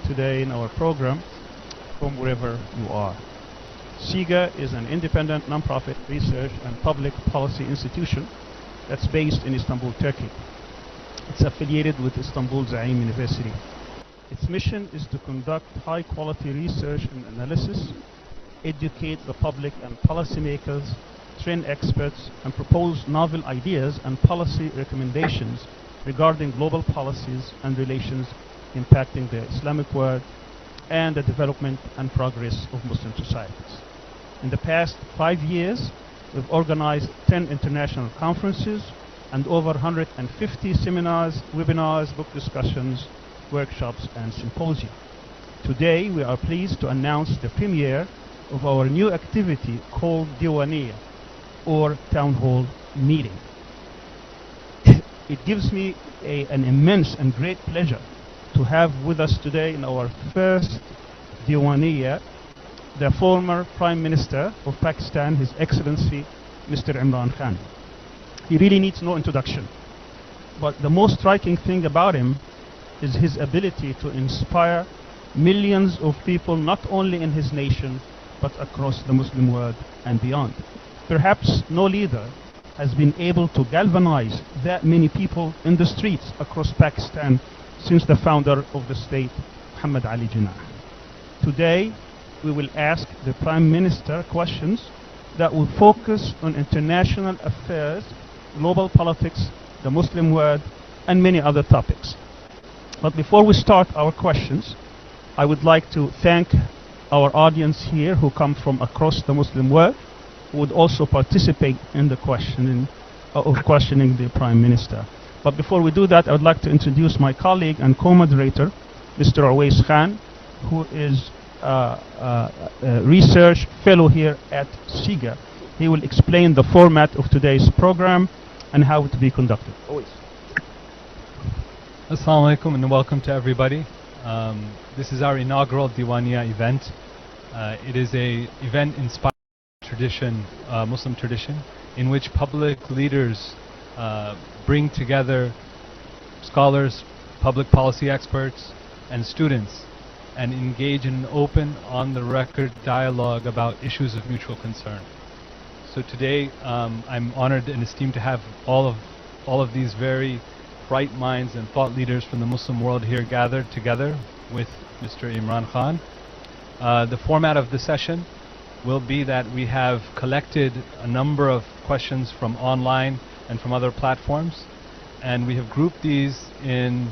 today in our program from wherever you are. SIGA is an independent non-profit research and public policy institution that's based in Istanbul, Turkey. It's affiliated with Istanbul Zaim University. Its mission is to conduct high-quality research and analysis, educate the public and policymakers, train experts, and propose novel ideas and policy recommendations regarding global policies and relations impacting the Islamic world and the development and progress of Muslim societies. In the past 5 years, we've organized 10 international conferences and over 150 seminars, webinars, book discussions, workshops, and symposia. Today, we are pleased to announce the premiere of our new activity called Dnیا, or Town Hall Meeting. It gives me an immense and great pleasure to have with us today in our first Dnیا the former Prime Minister of Pakistan, His Excellency Mr. Imran Khan. He really needs no introduction, but the most striking thing about him is his ability to inspire millions of people not only in his nation but across the Muslim world and beyond. Perhaps no leader has been able to galvanize that many people in the streets across Pakistan since the founder of the state, Muhammad Ali Jinnah. Today, we will ask the Prime Minister questions that will focus on international affairs, global politics, the Muslim world, and many other topics. But before we start our questions, I would like to thank our audience here who come from across the Muslim world, who would also participate in the questioning the Prime Minister. But before we do that, I would like to introduce my colleague and co-moderator, Mr. Awais Khan, who is a research fellow here at SIGA. He will explain the format of today's program and how it will be conducted. Awais. Assalamu alaikum and welcome to everybody. This is our inaugural Dnیا event. It is an event inspired by tradition, Muslim tradition, in which public leaders bring together scholars, public policy experts, and students and engage in an open, on-the-record dialogue about issues of mutual concern. So today, I'm honored and esteemed to have all of these very bright minds and thought leaders from the Muslim world here gathered together with Mr. Imran Khan. The format of the session will be that we have collected a number of questions from online and from other platforms, and we have grouped these in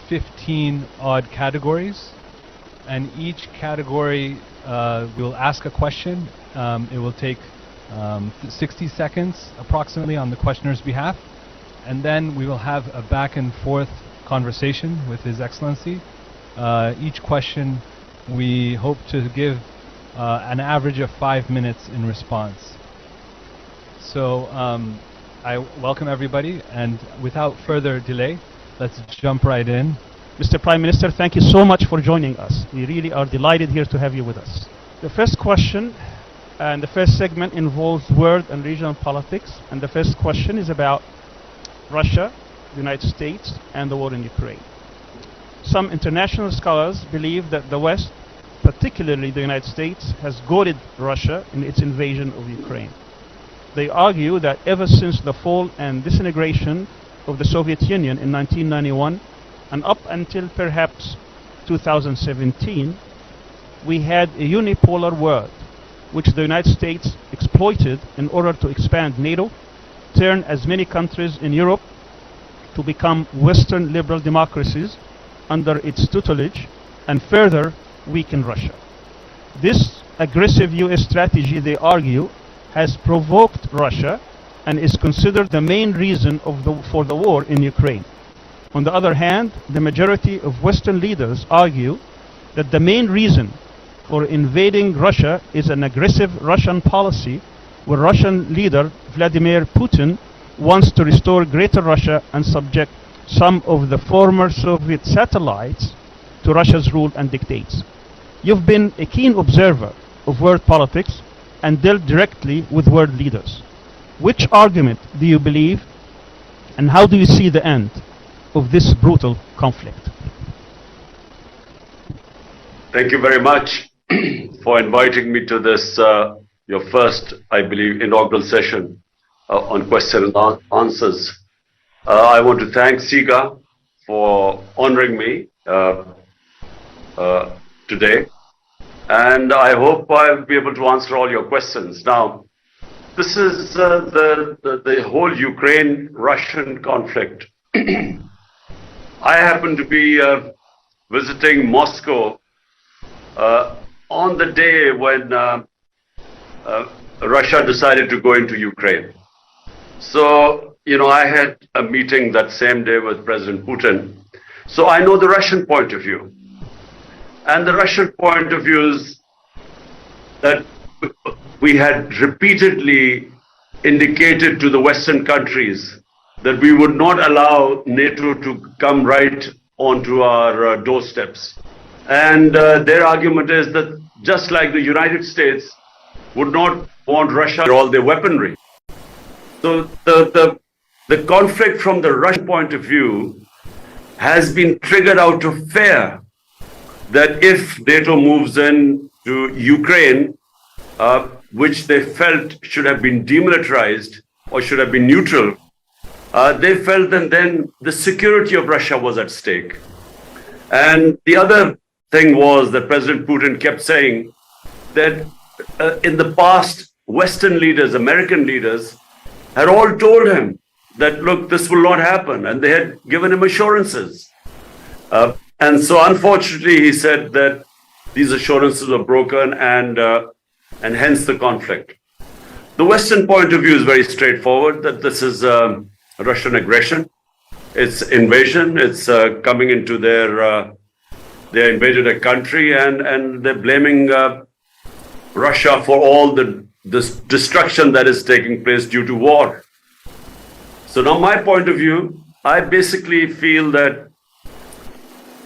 15 odd categories, and each category will ask a question. It will take 60 seconds approximately on the questioner's behalf, and then we will have a back and forth conversation with His Excellency. Each question we hope to give an average of 5 minutes in response. So I welcome everybody, and without further delay, let's jump right in. Mr. Prime Minister, thank you so much for joining us. We really are delighted here to have you with us. The first question and the first segment involves world and regional politics, and the first question is about Russia, the United States, and the war in Ukraine. Some international scholars believe that the West, particularly the United States, has goaded Russia in its invasion of Ukraine. They argue that ever since the fall and disintegration of the Soviet Union in 1991 and up until perhaps 2017, we had a unipolar world which the United States exploited in order to expand NATO, turn as many countries in Europe to become Western liberal democracies under its tutelage, and further weaken Russia. This aggressive US strategy, they argue, has provoked Russia and is considered the main reason for the war in Ukraine. On the other hand, the majority of Western leaders argue that the main reason for invading Russia is an aggressive Russian policy where Russian leader Vladimir Putin wants to restore Greater Russia and subject some of the former Soviet satellites to Russia's rule and dictates. You've been a keen observer of world politics and dealt directly with world leaders. Which argument do you believe, and how do you see the end of this brutal conflict? Thank you very much for inviting me to this, your first, I believe, inaugural session on question and answers. I want to thank SIGA for honoring me today, and I hope I'll be able to answer all your questions. Now, this is the whole Ukraine-Russian conflict. I happen to be visiting Moscow on the day when Russia decided to go into Ukraine. So, I had a meeting that same day with President Putin. So I know the Russian point of view. And the Russian point of view is that we had repeatedly indicated to the Western countries that we would not allow NATO to come right onto our doorsteps. And their argument is that just like the United States would not want Russia all their weaponry. So the conflict from the Russian point of view has been triggered out of fear that if NATO moves in to Ukraine, which they felt should have been demilitarized or should have been neutral, they felt that then the security of Russia was at stake. And the other thing was that President Putin kept saying that in the past, Western leaders, American leaders, had all told him that, look, this will not happen. And they had given him assurances. And so unfortunately, he said that these assurances were broken and hence the conflict. The Western point of view is very straightforward, that this is Russian aggression. It's invasion. It's coming into they invaded a country and they're blaming Russia for all this destruction that is taking place due to war. So now my point of view, I basically feel that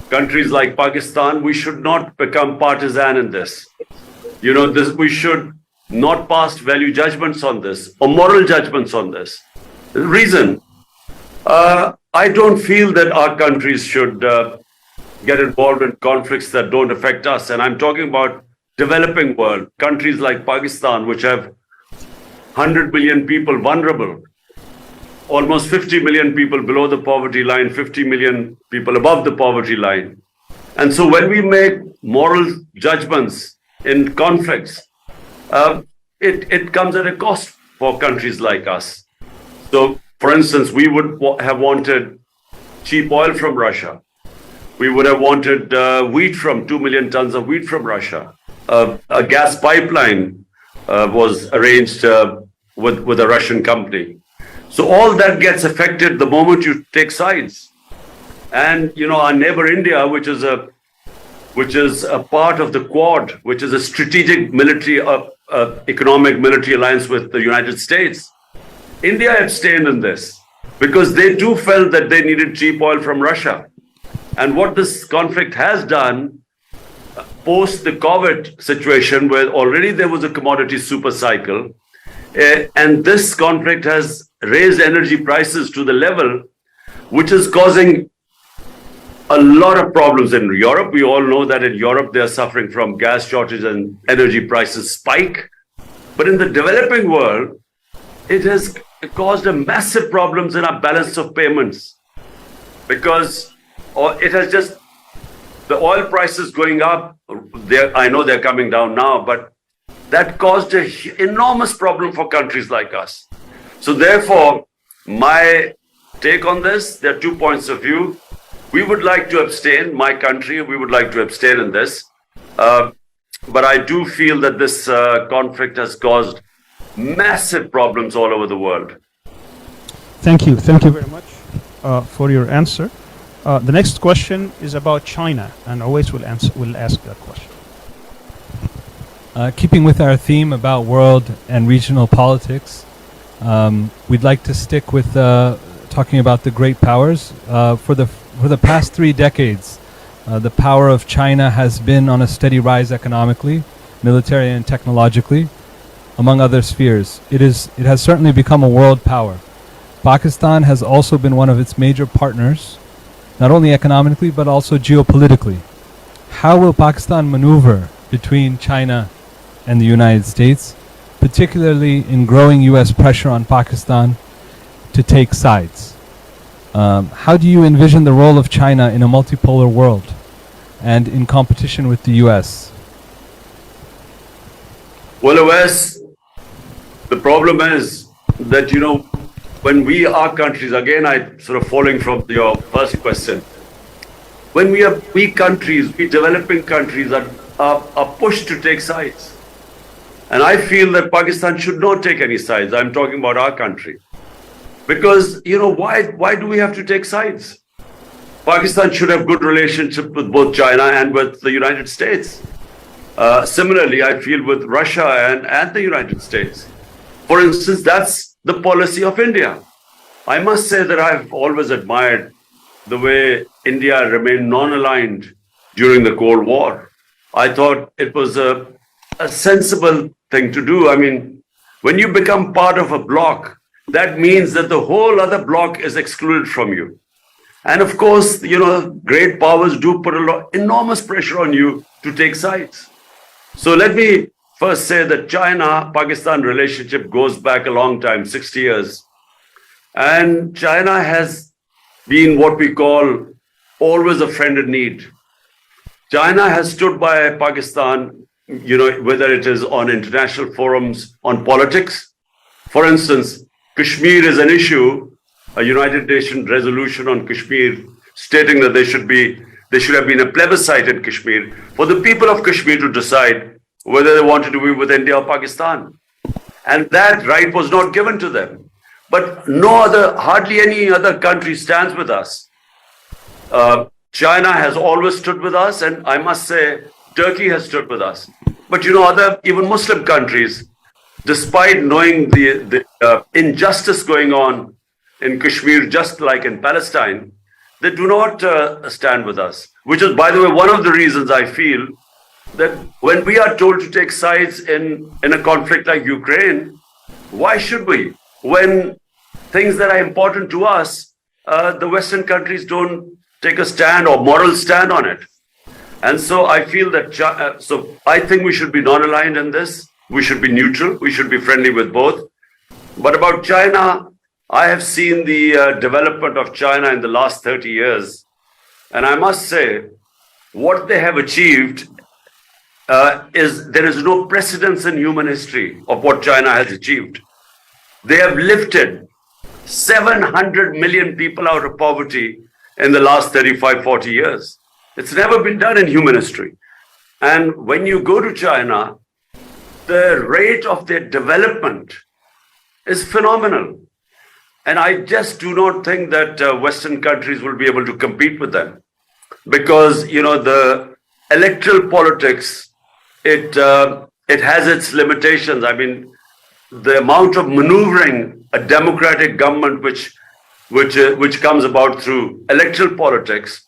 countries like Pakistan, we should not become partisan in this. We should not pass value judgments on this or moral judgments on this. The reason, I don't feel that our countries should get involved in conflicts that don't affect us. And I'm talking about developing world, countries like Pakistan, which have 100 million people vulnerable, almost 50 million people below the poverty line, 50 million people above the poverty line. And so when we make moral judgments in conflicts, it comes at a cost for countries like us. So, for instance, we would have wanted cheap oil from Russia. We would have wanted wheat 2 million tons of wheat from Russia. A gas pipeline was arranged with a Russian company. So all that gets affected the moment you take sides. And our neighbor India, which is a part of the Quad, which is a strategic military, economic military alliance with the United States, India abstained in this because they too felt that they needed cheap oil from Russia. And what this conflict has done, post the COVID situation, where already there was a commodity super cycle, and this conflict has raised energy prices to the level which is causing a lot of problems in Europe. We all know that in Europe they are suffering from gas shortage and energy prices spike. But in the developing world, it has caused a massive problems in our balance of payments, because it has just, the oil prices going up, I know they're coming down now, but that caused an enormous problem for countries like us. So therefore, my take on this, there are 2 points of view. We would like to abstain, my country, we would like to abstain in this. But I do feel that this conflict has caused massive problems all over the world. Thank you very much for your answer. The next question is about China, and always will ask that question. Keeping with our theme about world and regional politics, we'd like to stick with talking about the great powers. For the past 3 decades, the power of China has been on a steady rise economically, military and technologically, among other spheres. It has certainly become a world power. Pakistan has also been one of its major partners, not only economically but also geopolitically. how will Pakistan maneuver between China and the United States, particularly in growing US pressure on Pakistan to take sides? How do you envision the role of China in a multipolar world and in competition with the US? Well, Wes, the problem is that, when we are countries, again, I sort of following from your first question, when we are weak countries, we developing countries are pushed to take sides. And I feel that Pakistan should not take any sides. I'm talking about our country. Because, why do we have to take sides? Pakistan should have good relationship with both China and with the United States. Similarly, I feel with Russia and the United States. For instance, that's the policy of India. I must say that I've always admired the way India remained non-aligned during the Cold War. I thought it was a sensible thing to do. I mean, when you become part of a bloc, that means that the whole other bloc is excluded from you. And of course, great powers do put enormous pressure on you to take sides. So let me first say that China-Pakistan relationship goes back a long time, 60 years. And China has been what we call always a friend in need. China has stood by Pakistan, whether it is on international forums, on politics. For instance, Kashmir is an issue, a United Nations resolution on Kashmir stating that there should have been a plebiscite in Kashmir for the people of Kashmir to decide whether they wanted to be with India or Pakistan. And that right was not given to them. But hardly any other country stands with us. China has always stood with us, and I must say, Turkey has stood with us. But even Muslim countries, despite knowing the injustice going on in Kashmir, just like in Palestine, they do not stand with us. Which is, by the way, one of the reasons I feel that when we are told to take sides in a conflict like Ukraine, why should we? When things that are important to us, the Western countries don't take a stand or moral stand on it. And so I feel that, I think we should be non-aligned in this. We should be neutral. We should be friendly with both. But about China, I have seen the development of China in the last 30 years. And I must say, what they have achieved there is no precedence in human history of what China has achieved. They have lifted 700 million people out of poverty in the last 35, 40 years. It's never been done in human history. And when you go to China, the rate of their development is phenomenal. And I just do not think that Western countries will be able to compete with them. Because, the electoral politics, it has its limitations. I mean, the amount of maneuvering a democratic government which comes about through electoral politics,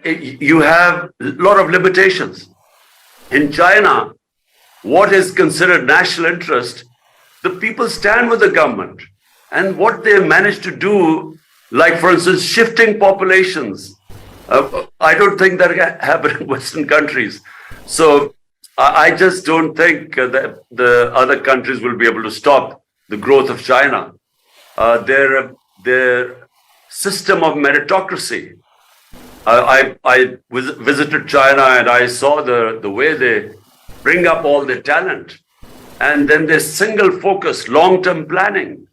you have a lot of limitations. In China, what is considered national interest, the people stand with the government. And what they managed to do, like for instance, shifting populations, I don't think that can happen in Western countries. So I just don't think that the other countries will be able to stop the growth of China. Their system of meritocracy. I visited China and I saw the way they bring up all their talent. And then their single focus, long-term planning.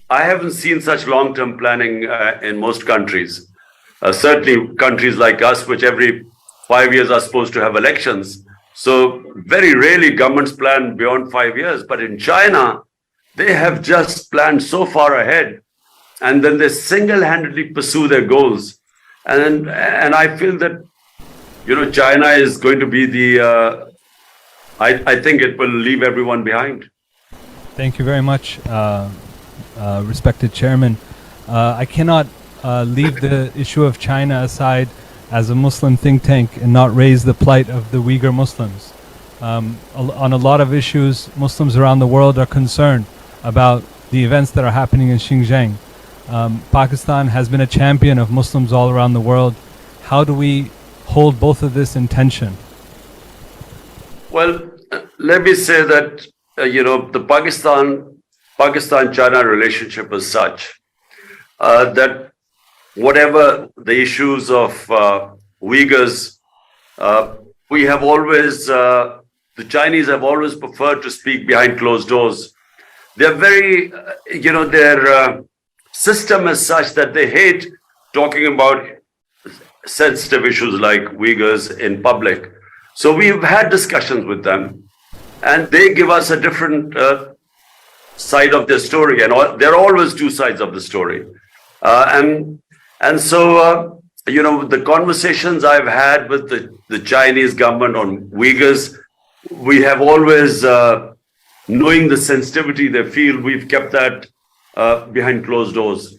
I haven't seen such long-term planning in most countries. Certainly countries like us, which every 5 years are supposed to have elections. So very rarely governments plan beyond 5 years. But in China, they have just planned so far ahead. And then they single-handedly pursue their goals. And I feel that, China is going to be the, I think it will leave everyone behind. Thank you very much, respected Chairman. I cannot leave the issue of China aside as a Muslim think tank and not raise the plight of the Uyghur Muslims. On a lot of issues, Muslims around the world are concerned about the events that are happening in Xinjiang. Pakistan has been a champion of Muslims all around the world. How do we hold both of this in tension? Well, let me say that, the Pakistan-China relationship is such that whatever the issues of Uyghurs, we have always, the Chinese have always preferred to speak behind closed doors. They're very, their system is such that they hate talking about sensitive issues like Uyghurs in public. So we've had discussions with them, and they give us a different side of their story, and there are always two sides of the story. And so, the conversations I've had with the Chinese government on Uyghurs, we have always, knowing the sensitivity they feel, we've kept that behind closed doors.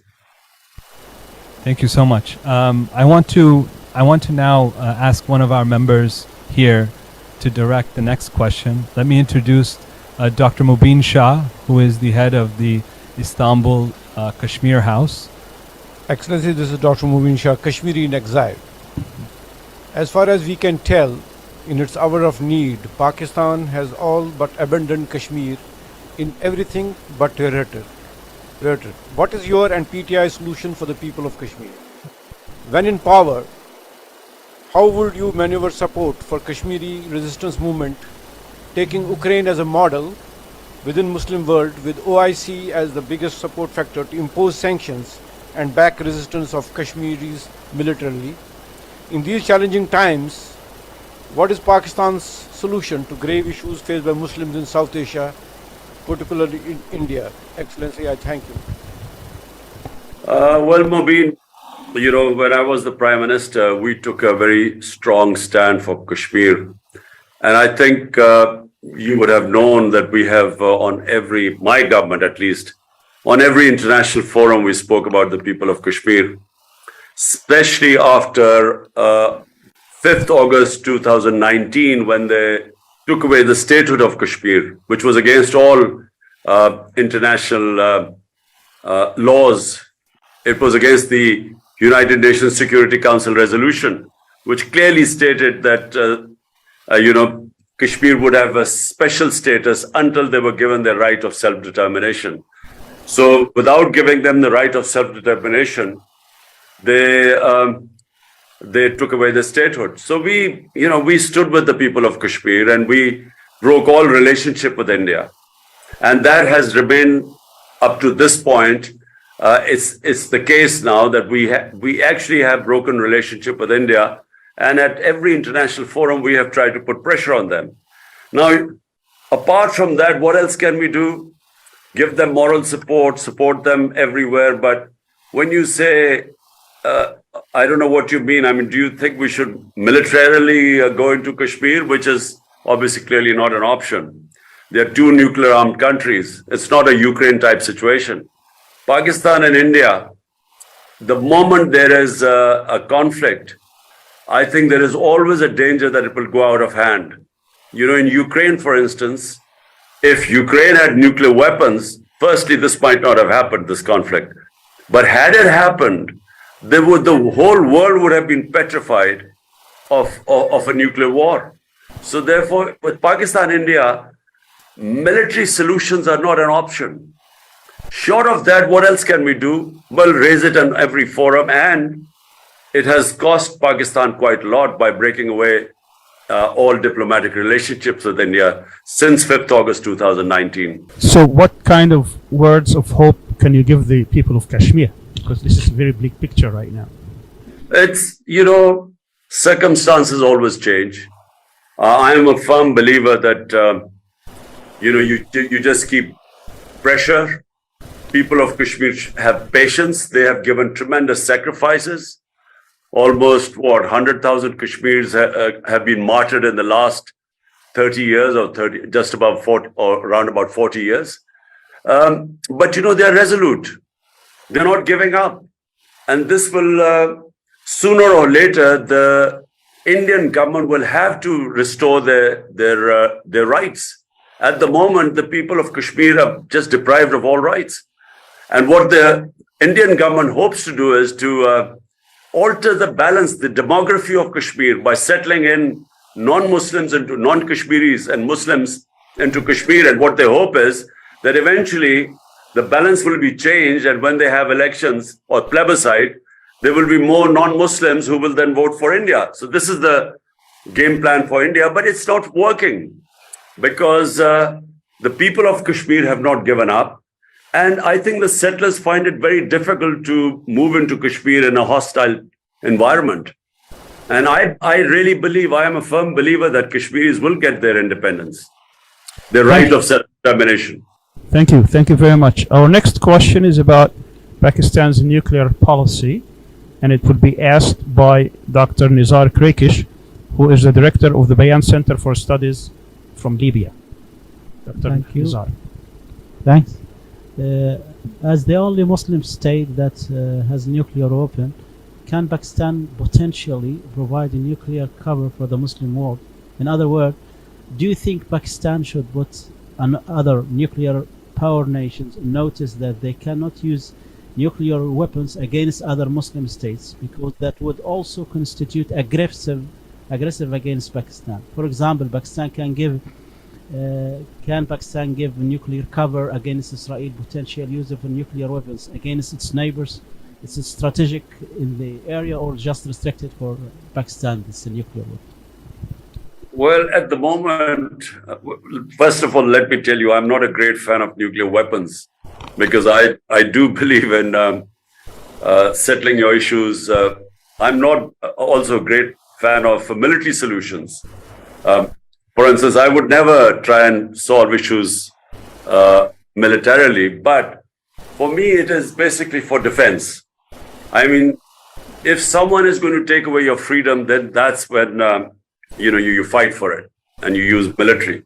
Thank you so much. I want to now ask one of our members here to direct the next question. Let me introduce Dr. Mubin Shah, who is the head of the Istanbul Kashmir House. Excellency, this is Dr. Mubin Shah, Kashmiri in exile. As far as we can tell, in its hour of need, Pakistan has all but abandoned Kashmir in everything but rhetoric. What is your and PTI's solution for the people of Kashmir? When in power, how would you maneuver support for Kashmiri resistance movement, taking Ukraine as a model within Muslim world, with OIC as the biggest support factor to impose sanctions and back resistance of Kashmiris militarily? In these challenging times, what is Pakistan's solution to grave issues faced by Muslims in South Asia, particularly in India? Excellency, I thank you. Well, Mubin, when I was the Prime Minister, we took a very strong stand for Kashmir. And I think you would have known that we have my government at least, on every international forum, we spoke about the people of Kashmir, especially after 5th August 2019, when they took away the statehood of Kashmir, which was against all international laws. It was against the United Nations Security Council resolution, which clearly stated that, Kashmir would have a special status until they were given their right of self-determination. So without giving them the right of self-determination, they took away the statehood. So we stood with the people of Kashmir, and we broke all relationship with India. And that has remained up to this point. It's the case now that we actually have broken relationship with India, and at every international forum we have tried to put pressure on them. Now, apart from that, what else can we do? Give them moral support them everywhere. But when you say, I don't know what you mean. I mean, do you think we should militarily go into Kashmir, which is obviously clearly not an option? There are two nuclear armed countries. It's not a Ukraine type situation. Pakistan and India, the moment there is a conflict, I think there is always a danger that it will go out of hand. In Ukraine, for instance, if Ukraine had nuclear weapons, firstly, this might not have happened, this conflict. But had it happened, the whole world would have been petrified of a nuclear war. So therefore, with Pakistan and India, military solutions are not an option. Short of that, what else can we do? Well, raise it on every forum, and it has cost Pakistan quite a lot by breaking away all diplomatic relationships with India since 5th August 2019. So what kind of words of hope can you give the people of Kashmir? Because this is a very bleak picture right now. It's, circumstances always change. I am a firm believer that, you just keep pressure. People of Kashmir have patience. They have given tremendous sacrifices. Almost, 100,000 Kashmiris have been martyred in the last 30 years, or just about 40, or around about 40 years. But, they're resolute. They're not giving up. And this will, sooner or later, the Indian government will have to restore their rights. At the moment, the people of Kashmir are just deprived of all rights. And what the Indian government hopes to do is to alter the balance, the demography of Kashmir by settling in non-Muslims into non-Kashmiris and Muslims into Kashmir. And what they hope is that eventually the balance will be changed, and when they have elections or plebiscite, there will be more non-Muslims who will then vote for India. So this is the game plan for India, but it's not working because the people of Kashmir have not given up. And I think the settlers find it very difficult to move into Kashmir in a hostile environment. And I really believe, I am a firm believer that Kashmiris will get their independence, their right of self-determination. Thank you. Thank you very much. Our next question is about Pakistan's nuclear policy, and it would be asked by Dr. Nizar Krekish, who is the director of the Bayan Center for Studies from Libya. Dr. Thank you. Nizar. Thanks. As the only Muslim state that has nuclear weapon, can Pakistan potentially provide a nuclear cover for the Muslim world? In other words, do you think Pakistan should put other nuclear power nations notice that they cannot use nuclear weapons against other Muslim states, because that would also constitute aggressive against Pakistan? For example, can Pakistan give nuclear cover against Israel potential use of nuclear weapons against its neighbors? Is it strategic in the area or just restricted for Pakistan, this nuclear weapon? Well, at the moment, first of all, let me tell you, I'm not a great fan of nuclear weapons because I do believe in settling your issues. I'm not also a great fan of military solutions. For instance, I would never try and solve issues militarily, but for me, it is basically for defense. I mean, if someone is going to take away your freedom, then that's when you fight for it and you use military.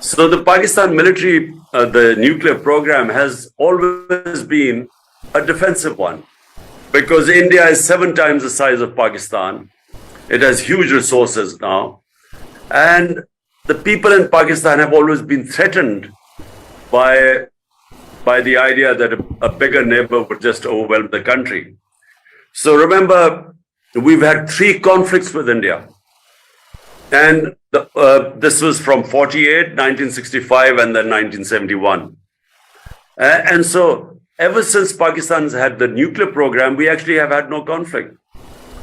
So the Pakistan military, the nuclear program has always been a defensive one because India is 7 times the size of Pakistan. It has huge resources now. And the people in Pakistan have always been threatened by the idea that a bigger neighbor would just overwhelm the country. So remember, we've had 3 conflicts with India. And this was from 48, 1965, and then 1971. And so ever since Pakistan's had the nuclear program, we actually have had no conflict.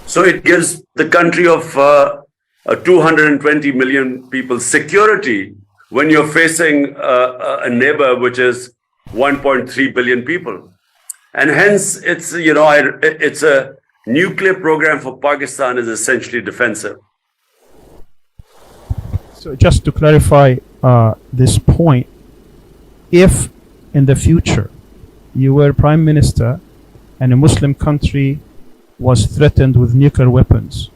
So it gives the country of 220 million people security when you're facing a neighbor which is 1.3 billion people. And hence, it's a nuclear program for Pakistan is essentially defensive. So just to clarify this point, if in the future you were prime minister and a Muslim country was threatened with nuclear weapons,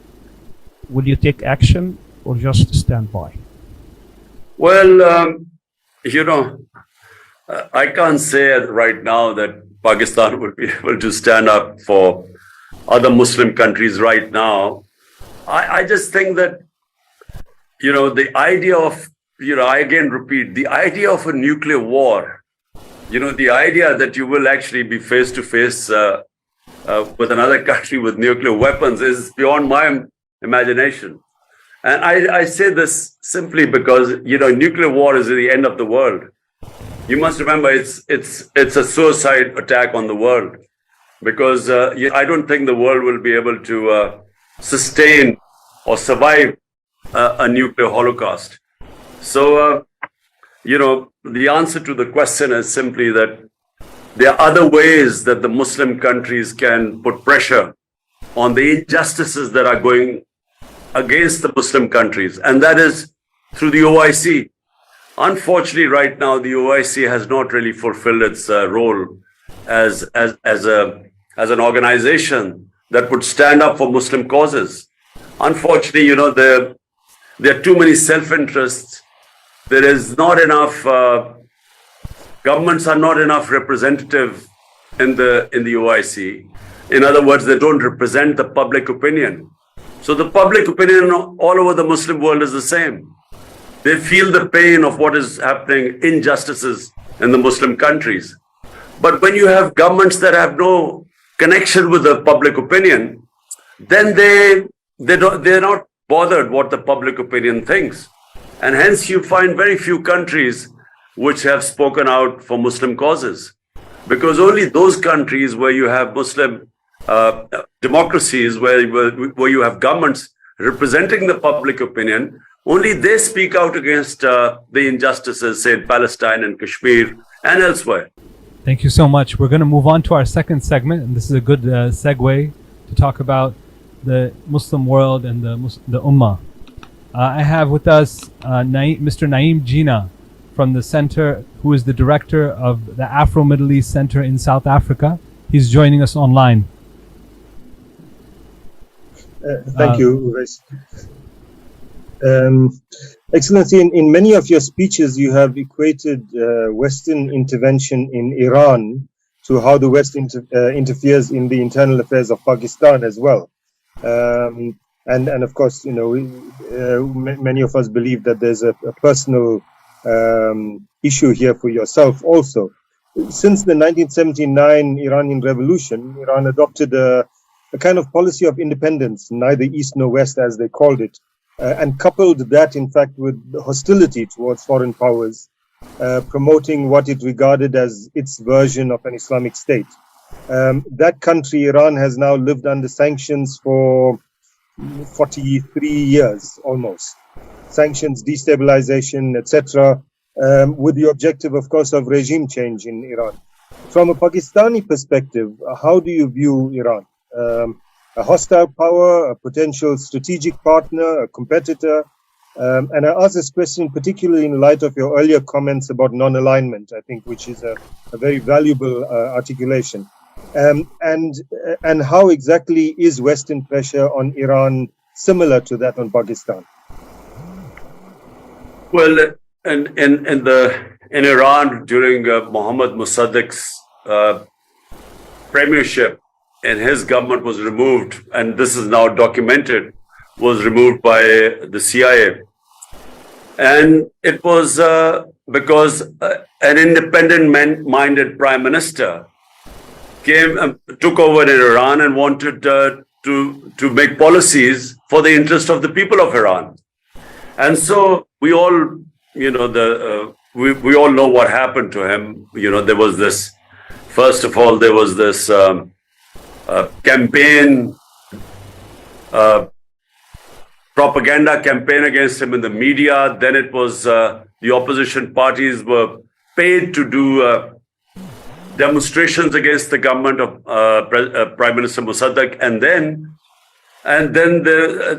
will you take action or just stand by? Well, I can't say right now that Pakistan will be able to stand up for other Muslim countries right now. I just think that, the idea of, I again repeat, the idea of a nuclear war, the idea that you will actually be face to face with another country with nuclear weapons is beyond my imagination. And I say this simply because, nuclear war is the end of the world. You must remember it's a suicide attack on the world because I don't think the world will be able to sustain or survive a nuclear holocaust. So, the answer to the question is simply that there are other ways that the Muslim countries can put pressure on the injustices that are going against the Muslim countries, and that is through the OIC. Unfortunately, right now, the OIC has not really fulfilled its role as an organization that would stand up for Muslim causes. Unfortunately, there are too many self-interests. There is not enough, governments are not enough representative in the OIC. In other words, they don't represent the public opinion. So the public opinion all over the Muslim world is the same. They feel the pain of what is happening, injustices in the Muslim countries. But when you have governments that have no connection with the public opinion, then they're not bothered what the public opinion thinks. And hence you find very few countries which have spoken out for Muslim causes. Because only those countries where you have Muslim democracies, where you have governments representing the public opinion, only they speak out against the injustices, say in Palestine and Kashmir and elsewhere. Thank you so much. We're going to move on to our second segment, and this is a good segue to talk about the Muslim world and the Ummah. I have with us Mr. Naeem Jinnah from the center, who is the director of the Afro-Middle East Center in South Africa. He's joining us online. Thank you, Uwais. Excellency, in many of your speeches, you have equated Western intervention in Iran to how the West interferes in the internal affairs of Pakistan as well. And of course, you know, many of us believe that there's a personal issue here for yourself also. Since the 1979 Iranian Revolution, Iran adopted a kind of policy of independence, neither East nor West as they called it, and coupled that, in fact, with hostility towards foreign powers, promoting what it regarded as its version of an Islamic state. That country, Iran, has now lived under sanctions for 43 years almost. Sanctions, destabilization, etc., with the objective, of course, of regime change in Iran. From a Pakistani perspective, how do you view Iran? A hostile power, a potential strategic partner, a competitor? And I ask this question particularly in light of your earlier comments about non-alignment, I think, which is a very valuable articulation. And how exactly is Western pressure on Iran similar to that on Pakistan? Well, in Iran during Mohammad Mossadegh's premiership, and his government was removed, and this is now documented, was removed by the CIA. And it was because an independent-minded prime minister took over in Iran and wanted to make policies for the interest of the people of Iran. And so we all, you know, we all know what happened to him. You know, there was this, first of all, there was this campaign, propaganda campaign against him in the media. Then it was the opposition parties were paid to do demonstrations against the government of Prime Minister Mossadegh, and then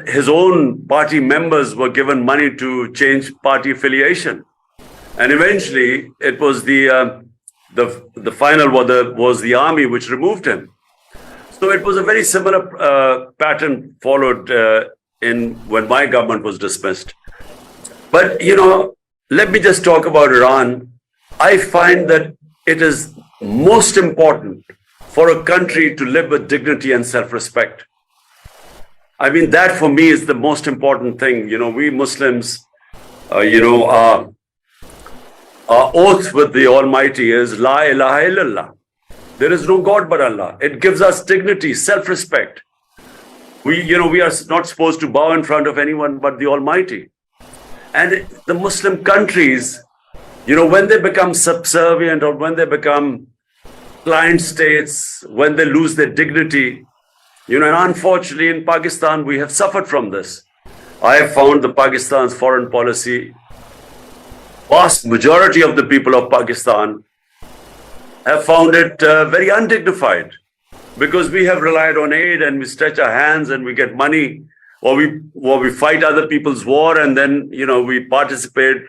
his own party members were given money to change party affiliation, and eventually it was the final was the army which removed him. So it was a very similar pattern followed when my government was dismissed. But you know, let me just talk about Iran. I find that it is most important for a country to live with dignity and self-respect. I mean, that for me is the most important thing. You know, we Muslims, our oath with the Almighty is La ilaha illallah. There is no God but Allah. It gives us dignity, self-respect. We are not supposed to bow in front of anyone but the Almighty. And the Muslim countries, you know, when they become subservient or when they become client states, when they lose their dignity, you know, and unfortunately in Pakistan, we have suffered from this. I have found the Pakistan's foreign policy, vast majority of the people of Pakistan have found it very undignified, because we have relied on aid and we stretch our hands and we get money, or we fight other people's war, and then, you know, we participate.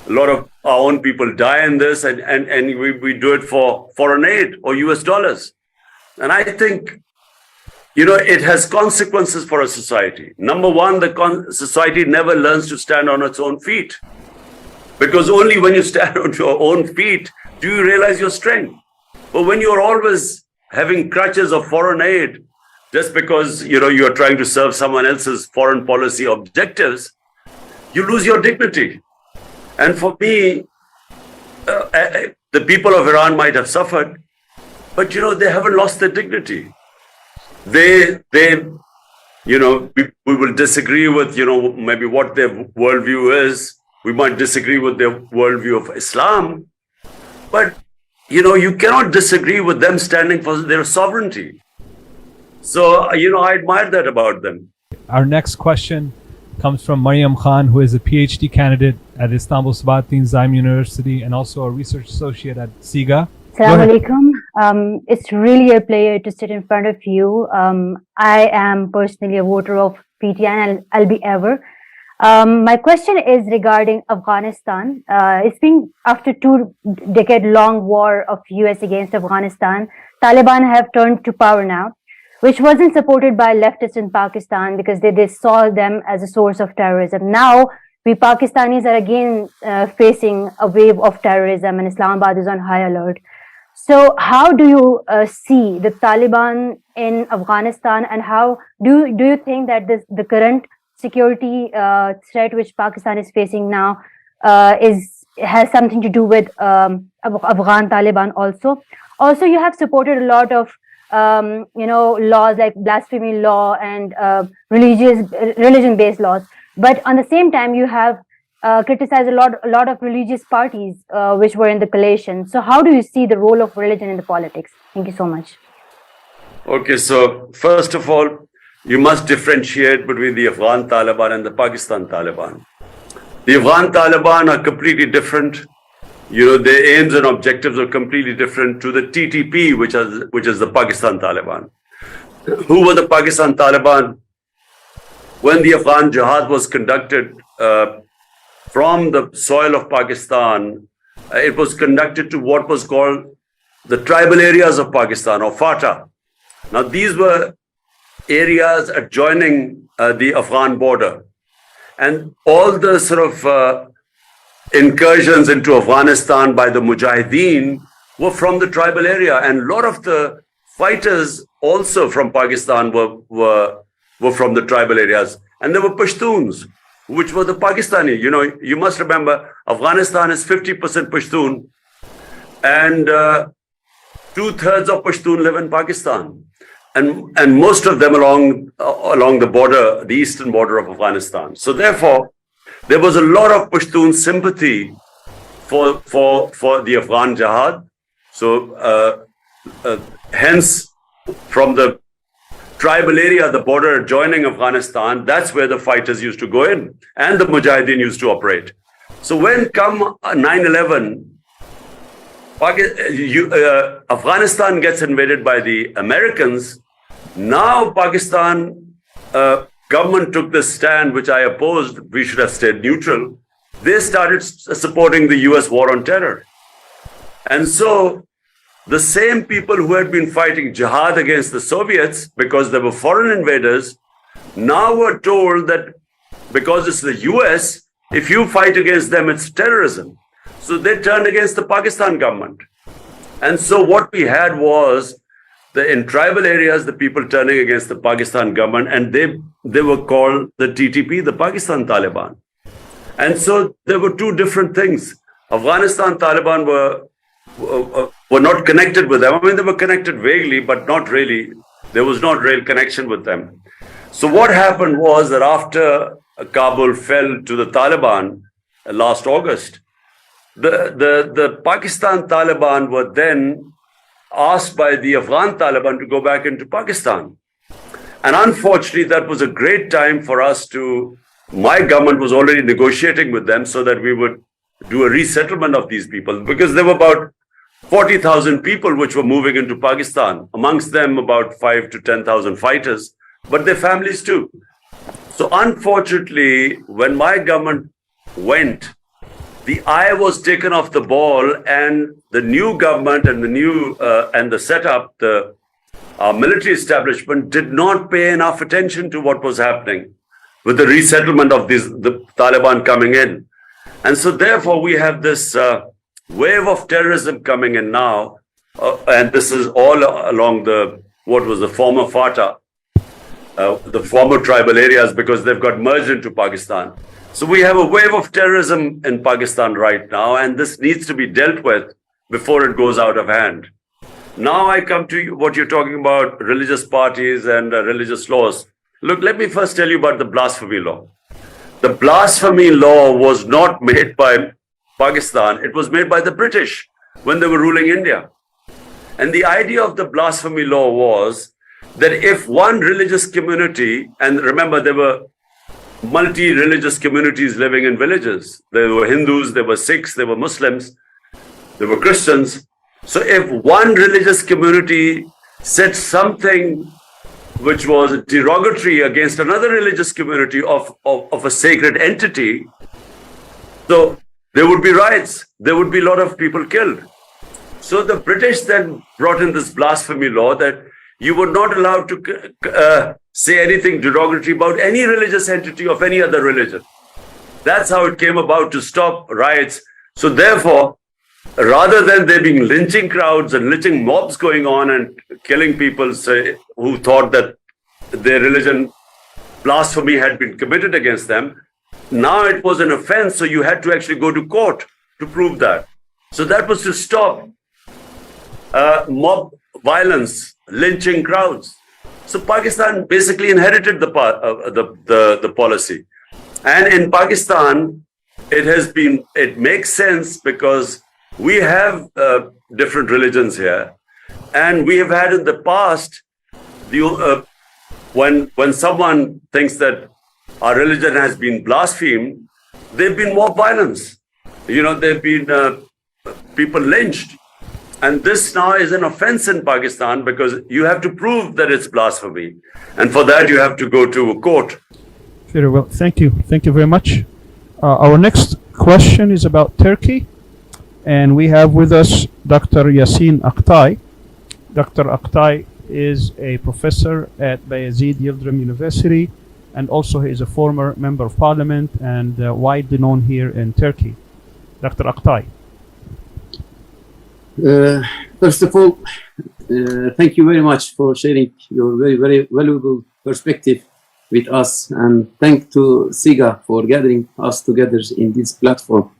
A lot of our own people die in this, and we do it for foreign aid or US dollars. And I think, you know, it has consequences for a society. Number one, the society never learns to stand on its own feet, because only when you stand on your own feet do you realize your strength. But when you're always having crutches of foreign aid, just because, you know, you're trying to serve someone else's foreign policy objectives, you lose your dignity. And for me, the people of Iran might have suffered, but, you know, they haven't lost their dignity. They we will disagree with, maybe what their worldview is. We might disagree with their worldview of Islam, but, you cannot disagree with them standing for their sovereignty. So, I admire that about them. Our next question comes from Mariam Khan, who is a PhD candidate at Istanbul Sabahattin Zaim University and also a research associate at SIGA. Assalamu alaikum. It's really a pleasure to sit in front of you. I am personally a voter of PTI and I'll be ever. My question is regarding Afghanistan. It's been after 2-decade-long war of US against Afghanistan. Taliban have turned to power now, which wasn't supported by leftists in Pakistan because they saw them as a source of terrorism. Now, we Pakistanis are again facing a wave of terrorism and Islamabad is on high alert. So how do you see the Taliban in Afghanistan, and how do you think that the current security threat which Pakistan is facing now has something to do with Afghan Taliban also? Also, you have supported a lot of laws like blasphemy law and religion-based laws, but on the same time you have criticized a lot of religious parties which were in the coalition. So how do you see the role of religion in the politics? Thank you so much. Okay, so first of all, you must differentiate between the Afghan Taliban and the Pakistan Taliban. The Afghan Taliban are completely different. Their aims and objectives are completely different to the TTP, which is the Pakistan Taliban. Who were the Pakistan Taliban? When the Afghan Jihad was conducted from the soil of Pakistan, it was conducted to what was called the tribal areas of Pakistan, or FATA. Now, these were areas adjoining the Afghan border. And all the sort of incursions into Afghanistan by the Mujahideen were from the tribal area. And a lot of the fighters also from Pakistan were from the tribal areas. And there were Pashtuns, which were the Pakistani. You must remember, Afghanistan is 50% Pashtun, and 2/3 of Pashtun live in Pakistan. And most of them along the border, the eastern border of Afghanistan. So therefore, there was a lot of Pashtun sympathy for the Afghan Jihad. So hence, from the tribal area, the border adjoining Afghanistan, that's where the fighters used to go in, and the Mujahideen used to operate. So when come 9/11, Afghanistan gets invaded by the Americans. Now Pakistan government took this stand, which I opposed. We should have stayed neutral. They started supporting the US war on terror. And so the same people who had been fighting jihad against the Soviets because they were foreign invaders now were told that because it's the US, if you fight against them, it's terrorism. So they turned against the Pakistan government. And so what we had was in tribal areas, the people turning against the Pakistan government, and they were called the TTP, the Pakistan Taliban. And so there were two different things. Afghanistan Taliban were not connected with them. I mean, they were connected vaguely, but not really. There was not real connection with them. So what happened was that after Kabul fell to the Taliban last August, the Pakistan Taliban were then asked by the Afghan Taliban to go back into Pakistan. And unfortunately, that was a great time for us my government was already negotiating with them so that we would do a resettlement of these people, because there were about 40,000 people which were moving into Pakistan, amongst them about 5,000 to 10,000 fighters, but their families too. So unfortunately, when my government went, the eye was taken off the ball, and the new government and the setup, the military establishment did not pay enough attention to what was happening with the resettlement of the Taliban coming in. And so therefore we have this wave of terrorism coming in now, and this is all along what was the former FATA, the former tribal areas, because they've got merged into Pakistan. So we have a wave of terrorism in Pakistan right now, and this needs to be dealt with before it goes out of hand. Now I come to what you're talking about, religious parties and religious laws. Look, let me first tell you about the blasphemy law. The blasphemy law was not made by Pakistan. It was made by the British when they were ruling India. And the idea of the blasphemy law was that if one religious community, and remember there were multi-religious communities living in villages. There were Hindus, there were Sikhs, there were Muslims, there were Christians. So if one religious community said something which was derogatory against another religious community of a sacred entity, so there would be riots, there would be a lot of people killed. So the British then brought in this blasphemy law that you were not allowed to say anything derogatory about any religious entity of any other religion. That's how it came about, to stop riots. So therefore, rather than there being lynching crowds and lynching mobs going on and killing people who thought that their religion blasphemy had been committed against them, now it was an offense, so you had to actually go to court to prove that. So that was to stop mob violence, lynching crowds. So Pakistan basically inherited the policy. And in Pakistan, it makes sense because we have different religions here. And we have had in the past, when someone thinks that our religion has been blasphemed, there have been mob violence. There have been people lynched. And this now is an offense in Pakistan because you have to prove that it's blasphemy. And for that, you have to go to a court. Very well. Thank you. Thank you very much. Our next question is about Turkey. And we have with us Dr. Yasin Aktay. Dr. Aktay is a professor at Bayezid Yildirim University, and also he is a former member of parliament and widely known here in Turkey. Dr. Aktay. First of all, thank you very much for sharing your very, very valuable perspective with us, and thank to SIGA for gathering us together in this platform.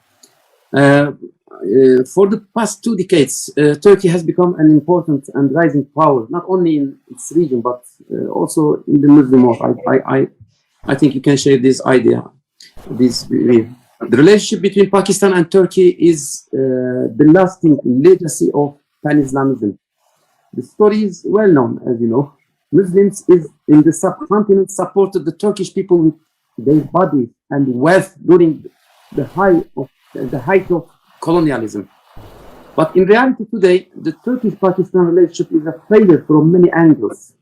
For the past 2 decades, Turkey has become an important and rising power, not only in its region, but also in the Muslim world. I think you can share this idea, this view. The relationship between Pakistan and Turkey is the lasting legacy of Pan-Islamism. The story is well known, as you know. Muslims in the subcontinent supported the Turkish people with their body and wealth during the height of colonialism. But in reality today, the Turkish-Pakistan relationship is a failure from many angles.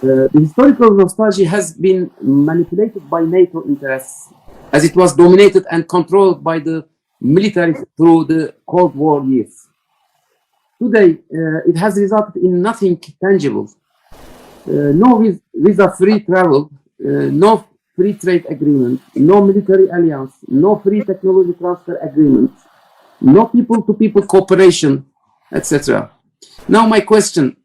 The historical nostalgia has been manipulated by NATO interests, as it was dominated and controlled by the military through the Cold War years. Today, it has resulted in nothing tangible. No visa-free travel, no free trade agreement, no military alliance, no free technology transfer agreement, no people-to-people cooperation, etc. Now my question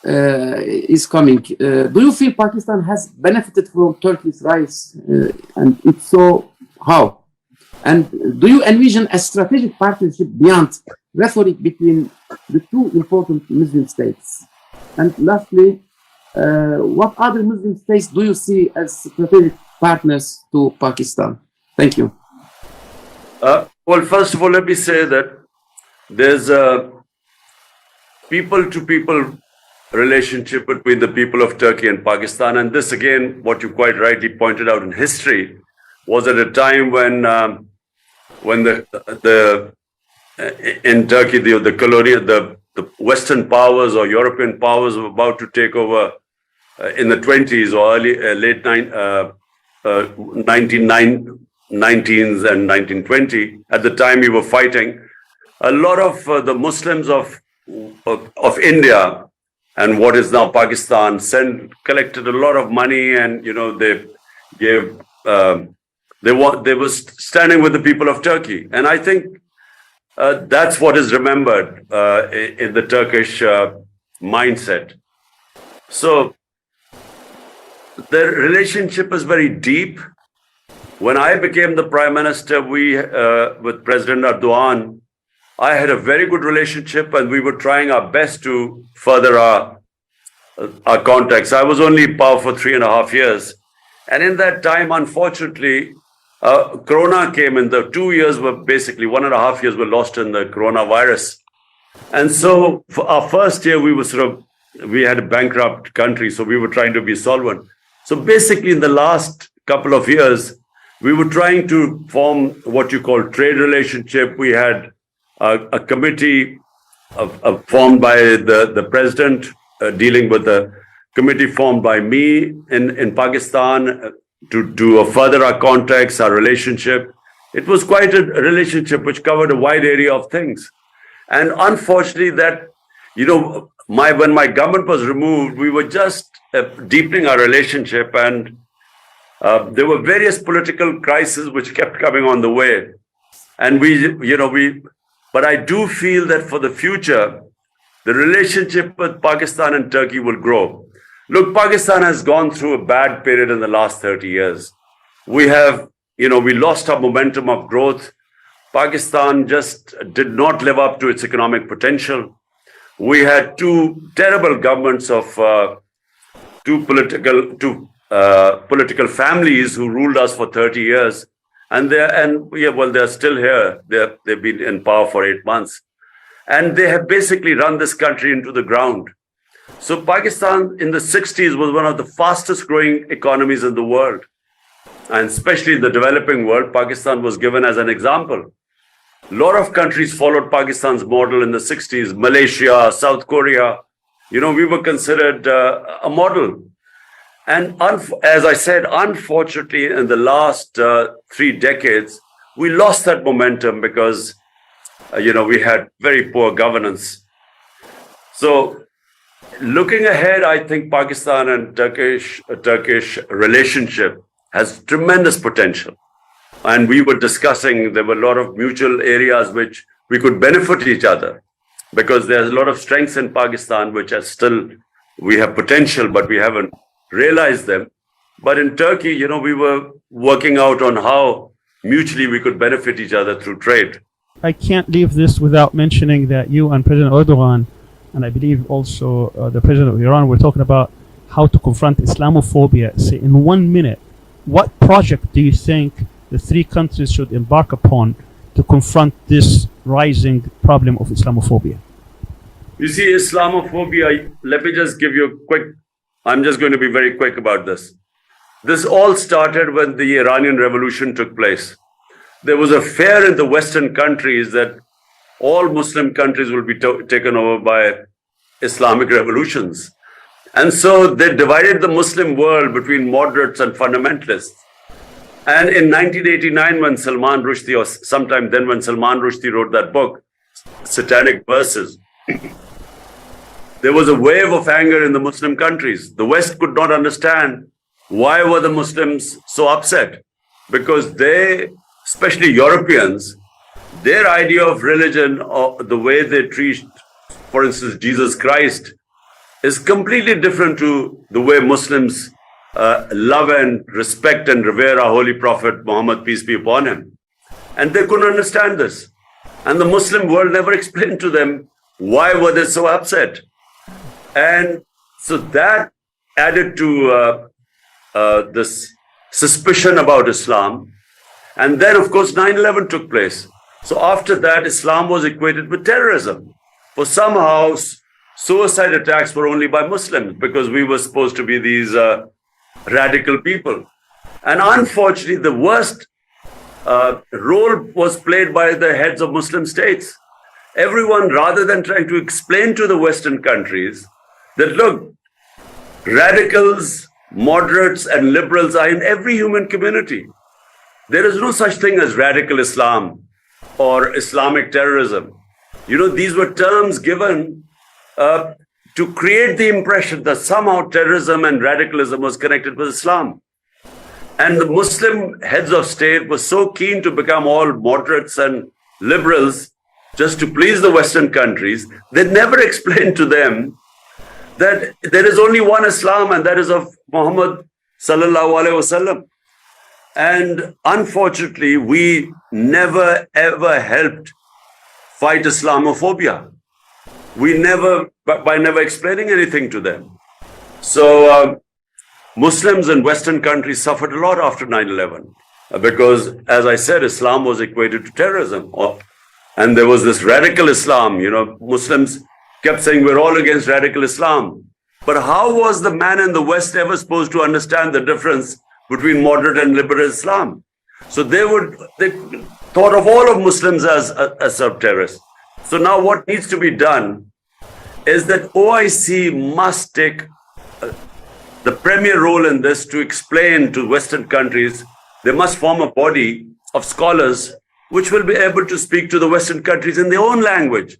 is coming. Do you feel Pakistan has benefited from Turkey's rise? And if so, how? And do you envision a strategic partnership beyond rhetoric between the two important Muslim states? And lastly, what other Muslim states do you see as strategic partners to Pakistan? Thank you. Well, first of all, let me say that there's a people-to-people relationship between the people of Turkey and Pakistan. And this, again, what you quite rightly pointed out in history, was at a time when in Turkey, the Western powers or European powers were about to take over in the 20s or late 1919s and 1920. At the time we were fighting, a lot of the Muslims of India and what is now Pakistan collected a lot of money, and they gave they were standing with the people of Turkey, and I think that's what is remembered in the Turkish mindset. So the relationship is very deep. When I became the Prime Minister, with President Erdogan, I had a very good relationship, and we were trying our best to further our our contacts. I was only in power for 3.5 years. And in that time, unfortunately, Corona came in. The 2 years were basically 1.5 years were lost in the coronavirus. And so for our first year, we had a bankrupt country, so we were trying to be solvent. So basically in the last couple of years, we were trying to form what you call trade relationship. We had a committee formed by the president dealing with the committee formed by me in Pakistan to further our contacts, our relationship. It was quite a relationship which covered a wide area of things. And unfortunately that, when my government was removed, we were just deepening our relationship, and there were various political crises which kept coming on the way. And but I do feel that for the future, the relationship with Pakistan and Turkey will grow. Look, Pakistan has gone through a bad period in the last 30 years. We lost our momentum of growth. Pakistan just did not live up to its economic potential. We had two terrible governments of two political families who ruled us for 30 years. And they're still here. They've been in power for 8 months. And they have basically run this country into the ground. So Pakistan in the 60s was one of the fastest growing economies in the world. And especially in the developing world, Pakistan was given as an example. A lot of countries followed Pakistan's model in the 60s, Malaysia, South Korea. We were considered a model. And as I said, unfortunately, in the last 3 decades, we lost that momentum because, we had very poor governance. So looking ahead, I think Pakistan and Turkish relationship has tremendous potential. And we were discussing, there were a lot of mutual areas which we could benefit each other, because there's a lot of strengths in Pakistan which are still, we have potential, but we haven't realized them. But in Turkey, we were working out on how mutually we could benefit each other through trade. I can't leave this without mentioning that you and President Erdogan, and I believe also the President of Iran, were talking about how to confront Islamophobia. Say, in 1 minute, what project do you think the 3 countries should embark upon to confront this rising problem of Islamophobia? You see, Islamophobia, let me just give you I'm just going to be very quick about this. This all started when the Iranian Revolution took place. There was a fear in the Western countries that all Muslim countries will be taken over by Islamic revolutions. And so they divided the Muslim world between moderates and fundamentalists. And in 1989, when Salman Rushdie, or sometime then when Salman Rushdie wrote that book, Satanic Verses, there was a wave of anger in the Muslim countries. The West could not understand why were the Muslims so upset, because they, especially Europeans, their idea of religion or the way they treat, for instance, Jesus Christ, is completely different to the way Muslims love and respect and revere our Holy Prophet Muhammad, peace be upon him. And they couldn't understand this. And the Muslim world never explained to them why were they so upset. And so that added to this suspicion about Islam. And then, of course, 9/11 took place. So after that, Islam was equated with terrorism. For somehow, suicide attacks were only by Muslims, because we were supposed to be these radical people. And unfortunately, the worst role was played by the heads of Muslim states. Everyone, rather than trying to explain to the Western countries that, look, radicals, moderates, and liberals are in every human community. There is no such thing as radical Islam or Islamic terrorism. These were terms given to create the impression that somehow terrorism and radicalism was connected with Islam. And the Muslim heads of state were so keen to become all moderates and liberals just to please the Western countries, they never explained to them that there is only one Islam, and that is of Muhammad sallallahu alaihi wasallam. And unfortunately, we never ever helped fight Islamophobia. We never, by never explaining anything to them. So Muslims in Western countries suffered a lot after 9/11 because, as I said, Islam was equated to terrorism. And there was this radical Islam. Muslims kept saying we're all against radical Islam. But how was the man in the West ever supposed to understand the difference between moderate and liberal Islam? So they thought of all of Muslims as sub-terrorists. So now what needs to be done is that OIC must take the premier role in this to explain to Western countries. They must form a body of scholars which will be able to speak to the Western countries in their own language.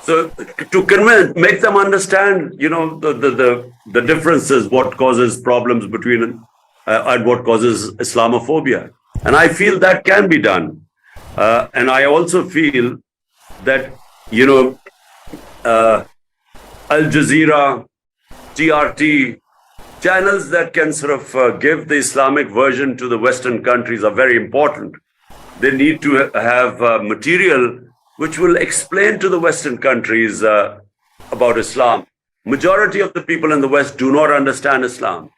So to make them understand, the differences, what causes problems between and what causes Islamophobia. And I feel that can be done. And I also feel that, Al Jazeera, TRT, channels that can sort of give the Islamic version to the Western countries are very important. They need to have material which will explain to the Western countries about Islam. Majority of the people in the West do not understand Islam.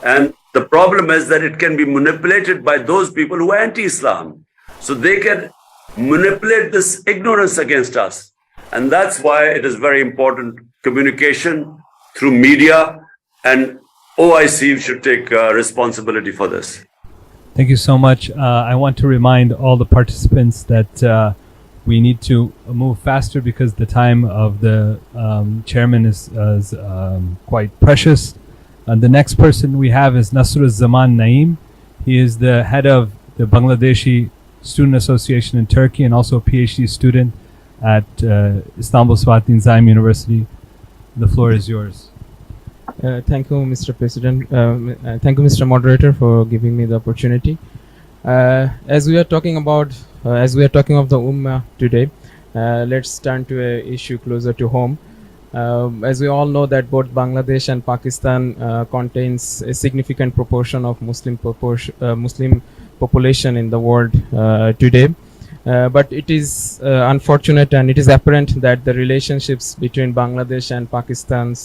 And the problem is that it can be manipulated by those people who are anti-Islam. So they can manipulate this ignorance against us. And that's why it is very important communication through media, and OIC should take responsibility for this. Thank you so much. I want to remind all the participants that we need to move faster because the time of the chairman is quite precious. The next person we have is Nasrul Zaman Naeem. He is the head of the Bangladeshi Student Association in Turkey and also a PhD student at Istanbul Sabahattin Zaim University. The floor is yours. Thank you, Mr. President. Thank you, Mr. Moderator, for giving me the opportunity. As we are talking of the Ummah today, let's turn to an issue closer to home. As we all know that both Bangladesh and Pakistan contains a significant proportion of Muslim population in the world today. But it is unfortunate and it is apparent that the relationships between Bangladesh and Pakistan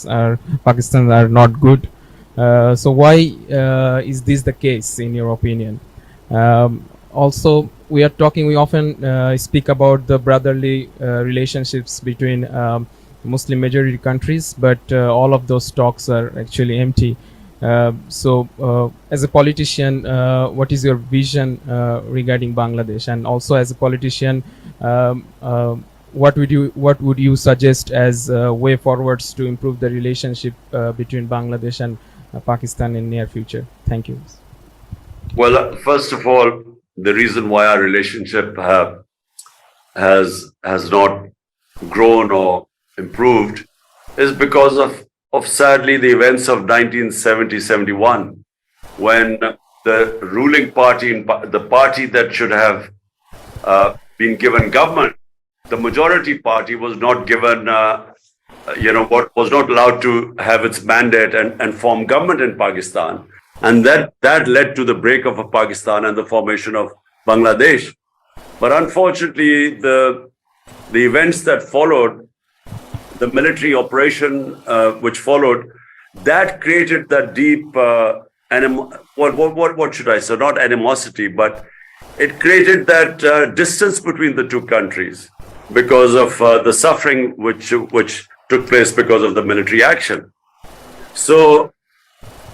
are not good. So why is this the case in your opinion? Also, we often speak about the brotherly relationships between Muslim majority countries, but all of those talks are actually empty. So as a politician, what is your vision regarding Bangladesh? And also as a politician, what would you suggest as way forwards to improve the relationship between Bangladesh and Pakistan in near future? Thank you. Well, first of all, the reason why our relationship has not grown or improved is because of sadly the events of 1970-71, when the ruling party, the party that should have been given government, the majority party was not given, was not allowed to have its mandate and form government in Pakistan. And that led to the break of Pakistan and the formation of Bangladesh. But unfortunately, the events that followed, the military operation which followed, that created that deep, what should I say, not animosity, but it created that distance between the two countries because of the suffering which took place because of the military action. So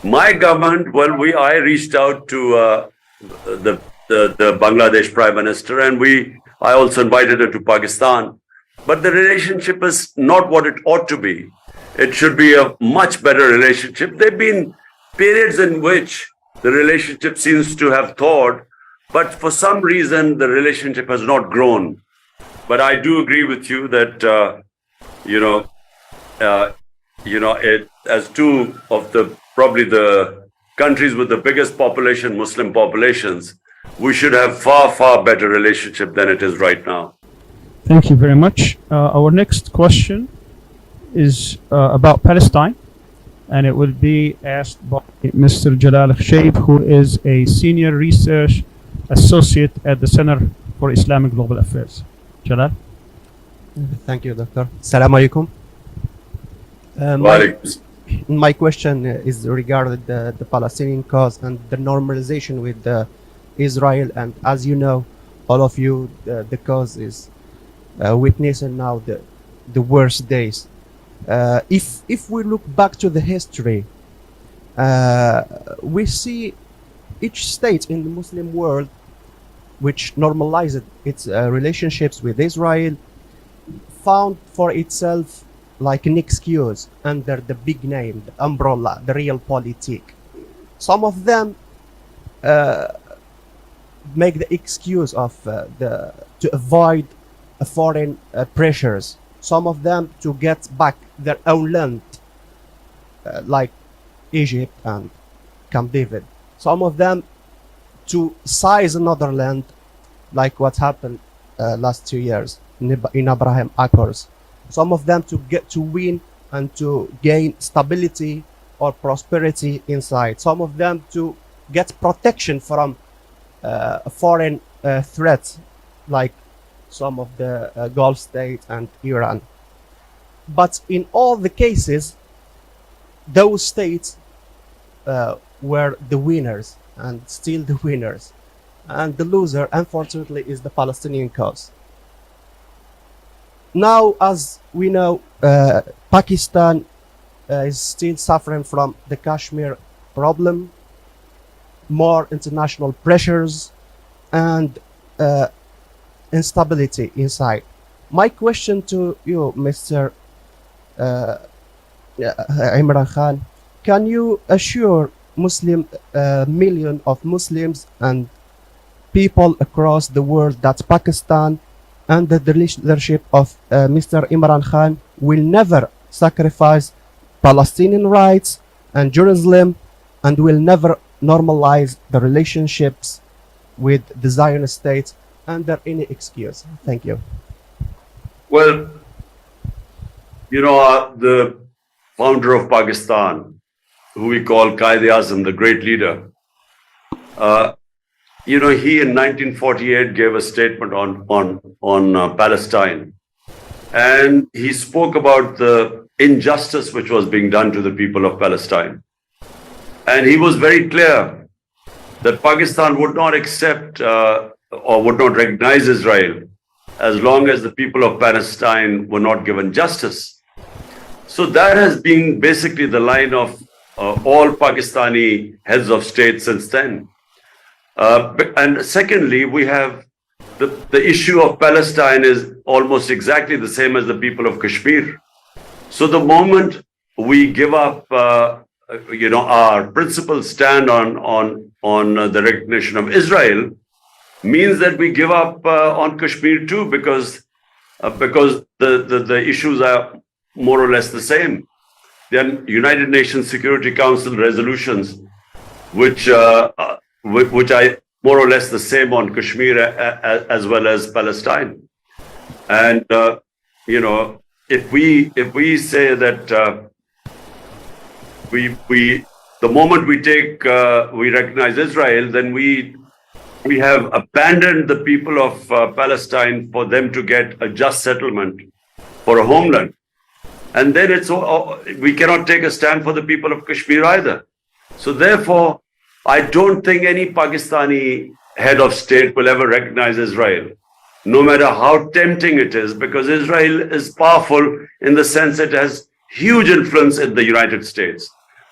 my government, I reached out to the Bangladesh Prime Minister, and I also invited her to Pakistan. But the relationship is not what it ought to be. It should be a much better relationship. There have been periods in which the relationship seems to have thawed, but for some reason the relationship has not grown. But I do agree with you that as two of probably the countries with the biggest population, Muslim populations, we should have far better relationship than it is right now. Thank you very much. Our next question is about Palestine, and it will be asked by Mr. Jalal Khshaib, who is a senior research associate at the Center for Islamic Global Affairs. Jalal? Thank you, Doctor. Assalamu alaikum. my question is regarding the Palestinian cause and the normalization with Israel. And as you know, all of you, the cause is witnessing now the worst days. If we look back to the history, we see each state in the Muslim world which normalized its relationships with Israel found for itself like an excuse under the big name, the umbrella, the realpolitik. Some of them make the excuse of to avoid foreign pressures. Some of them to get back their own land, like Egypt and Camp David. Some of them to seize another land, like what happened last 2 years in Abraham Accords. Some of them to get to win and to gain stability or prosperity inside. Some of them to get protection from foreign threats, like some of the Gulf states and Iran. But in all the cases, those states were the winners and still the winners. And the loser, unfortunately, is the Palestinian cause. Now, as we know, Pakistan is still suffering from the Kashmir problem, more international pressures, and instability inside. My question to you, Mr. Imran Khan, can you assure millions of Muslims and people across the world that Pakistan under the leadership of Mr. Imran Khan will never sacrifice Palestinian rights and Jerusalem, and will never normalize the relationships with the Zionist state under any excuse? Thank you. Well, you know, the founder of Pakistan, who we call Quaid-e-Azam, the great leader, you know, he in 1948 gave a statement on Palestine, and he spoke about the injustice which was being done to the people of Palestine. And he was very clear that Pakistan would not accept or would not recognize Israel as long as the people of Palestine were not given justice. So that has been basically the line of all Pakistani heads of state since then. And secondly, we have the issue of Palestine is almost exactly the same as the people of Kashmir. So the moment we give up, you know, our principal stand on the recognition of Israel, means that we give up on Kashmir too, because the issues are more or less the same. Then United Nations Security Council resolutions, which are more or less the same on Kashmir as well as Palestine. And you know, if we say that the moment we recognize Israel, then we have abandoned the people of Palestine for them to get a just settlement for a homeland. And then we cannot take a stand for the people of Kashmir either. So therefore, I don't think any Pakistani head of state will ever recognize Israel, no matter how tempting it is, because Israel is powerful in the sense it has huge influence in the United States.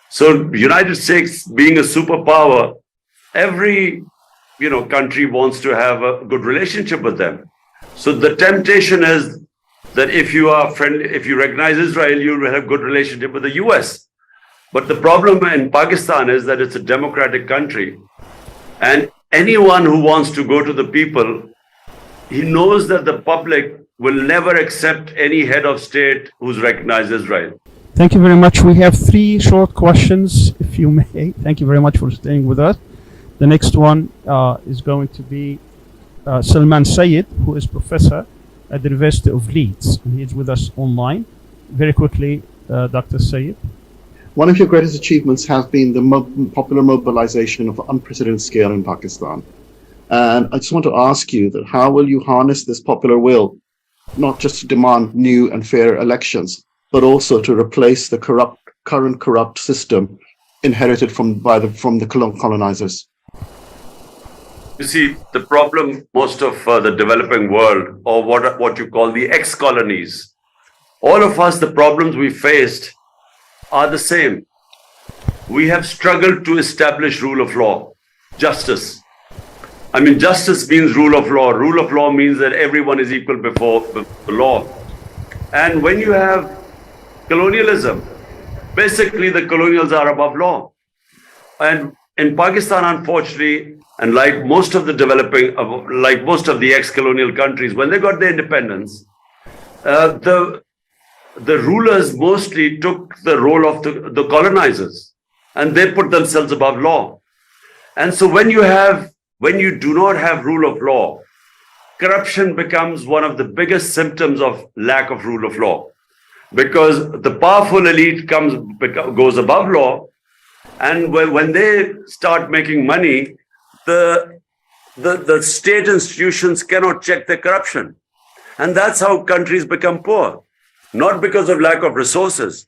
So United States being a superpower, every country wants to have a good relationship with them. So the temptation is that if you are friendly, if you recognize Israel, you will have good relationship with the US. But the problem in Pakistan is that it's a democratic country, and anyone who wants to go to the people, he knows that the public will never accept any head of state who's recognized Israel. Thank you very much. We have 3 short questions, if you may. Thank you very much for staying with us. The next one is going to be Salman Sayed, who is professor at the University of Leeds, and he is with us online. Very quickly, Dr. Sayed. One of your greatest achievements has been the popular mobilization of unprecedented scale in Pakistan. And I just want to ask you that how will you harness this popular will, not just to demand new and fair elections, but also to replace the corrupt current corrupt system inherited from the colonizers? You see, the problem, most of the developing world, or what you call the ex-colonies, all of us, the problems we faced are the same. We have struggled to establish rule of law, justice. I mean, justice means rule of law. Rule of law means that everyone is equal before the law. And when you have colonialism, basically the colonials are above law. And in Pakistan, unfortunately, and like most of the developing, like most of the ex-colonial countries, when they got their independence, the rulers mostly took the role of the colonizers, and they put themselves above law. And so when you do not have rule of law, corruption becomes one of the biggest symptoms of lack of rule of law, because the powerful elite goes above law, and when they start making money, the state institutions cannot check their corruption. And that's how countries become poor, not because of lack of resources,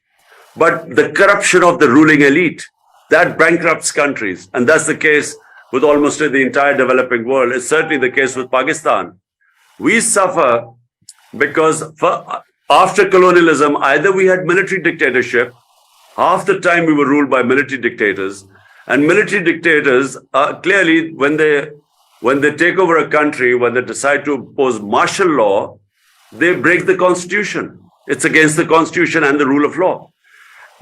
but the corruption of the ruling elite. That bankrupts countries. And that's the case with almost the entire developing world. It's certainly the case with Pakistan. We suffer because after colonialism, either we had military dictatorship, half the time we were ruled by military dictators, and military dictators clearly, when they take over a country, when they decide to impose martial law, they break the constitution. It's against the constitution and the rule of law.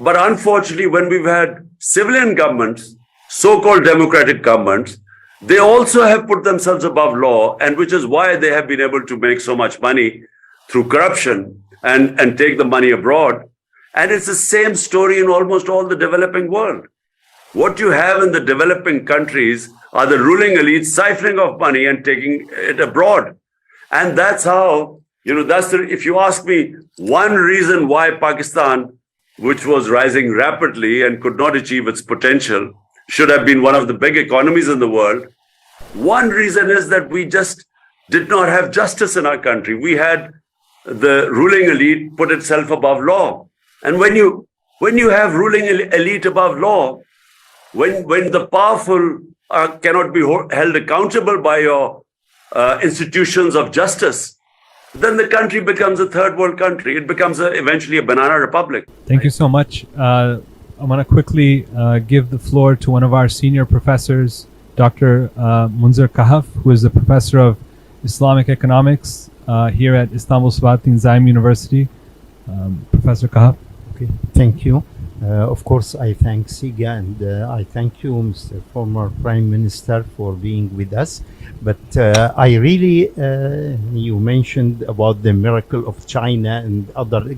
But unfortunately, when we've had civilian governments, so-called democratic governments, they also have put themselves above law, and which is why they have been able to make so much money through corruption and take the money abroad. And it's the same story in almost all the developing world. What you have in the developing countries are the ruling elites siphoning off money and taking it abroad. And that's how, if you ask me, one reason why Pakistan, which was rising rapidly and could not achieve its potential, should have been one of the big economies in the world. One reason is that we just did not have justice in our country. We had the ruling elite put itself above law. And when you have ruling elite above law, when the powerful cannot be held accountable by your institutions of justice, then the country becomes a third world country. It becomes eventually a banana republic. Thank you so much. I'm going to quickly give the floor to one of our senior professors, Dr. Munzir Kahaf, who is a professor of Islamic economics here at Istanbul Sabahattin Zaim University. Professor Kahaf. Okay, thank you. Of course, I thank SIGA and I thank you, Mr. Former Prime Minister, for being with us. But I really, you mentioned about the miracle of China and other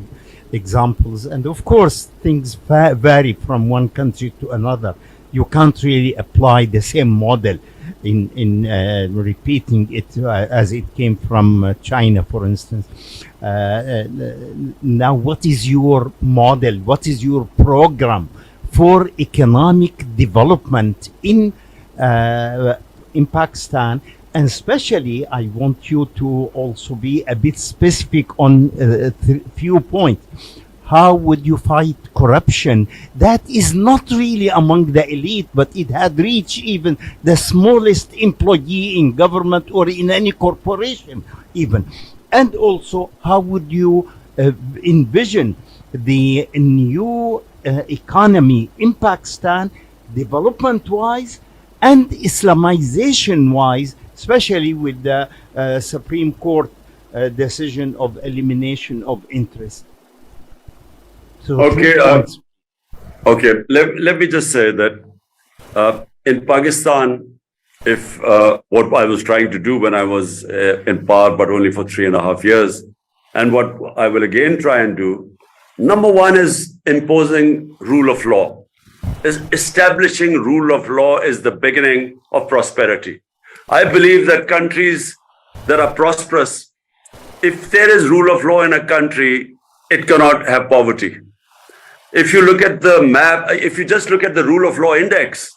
examples. And of course, things vary from one country to another. You can't really apply the same model in repeating it as it came from China, for instance. Now, what is your model? What is your program for economic development in Pakistan? And especially, I want you to also be a bit specific on a few points. How would you fight corruption that is not really among the elite, but it had reached even the smallest employee in government or in any corporation even? And also, how would you envision the new economy in Pakistan, development-wise and Islamization-wise, especially with the Supreme Court decision of elimination of interest? So okay. Let me just say that in Pakistan, if what I was trying to do when I was in power, but only for 3.5 years, and what I will again try and do, number one is imposing rule of law. Establishing rule of law is the beginning of prosperity. I believe that countries that are prosperous, if there is rule of law in a country, it cannot have poverty. If you look at the map, if you just look at the rule of law index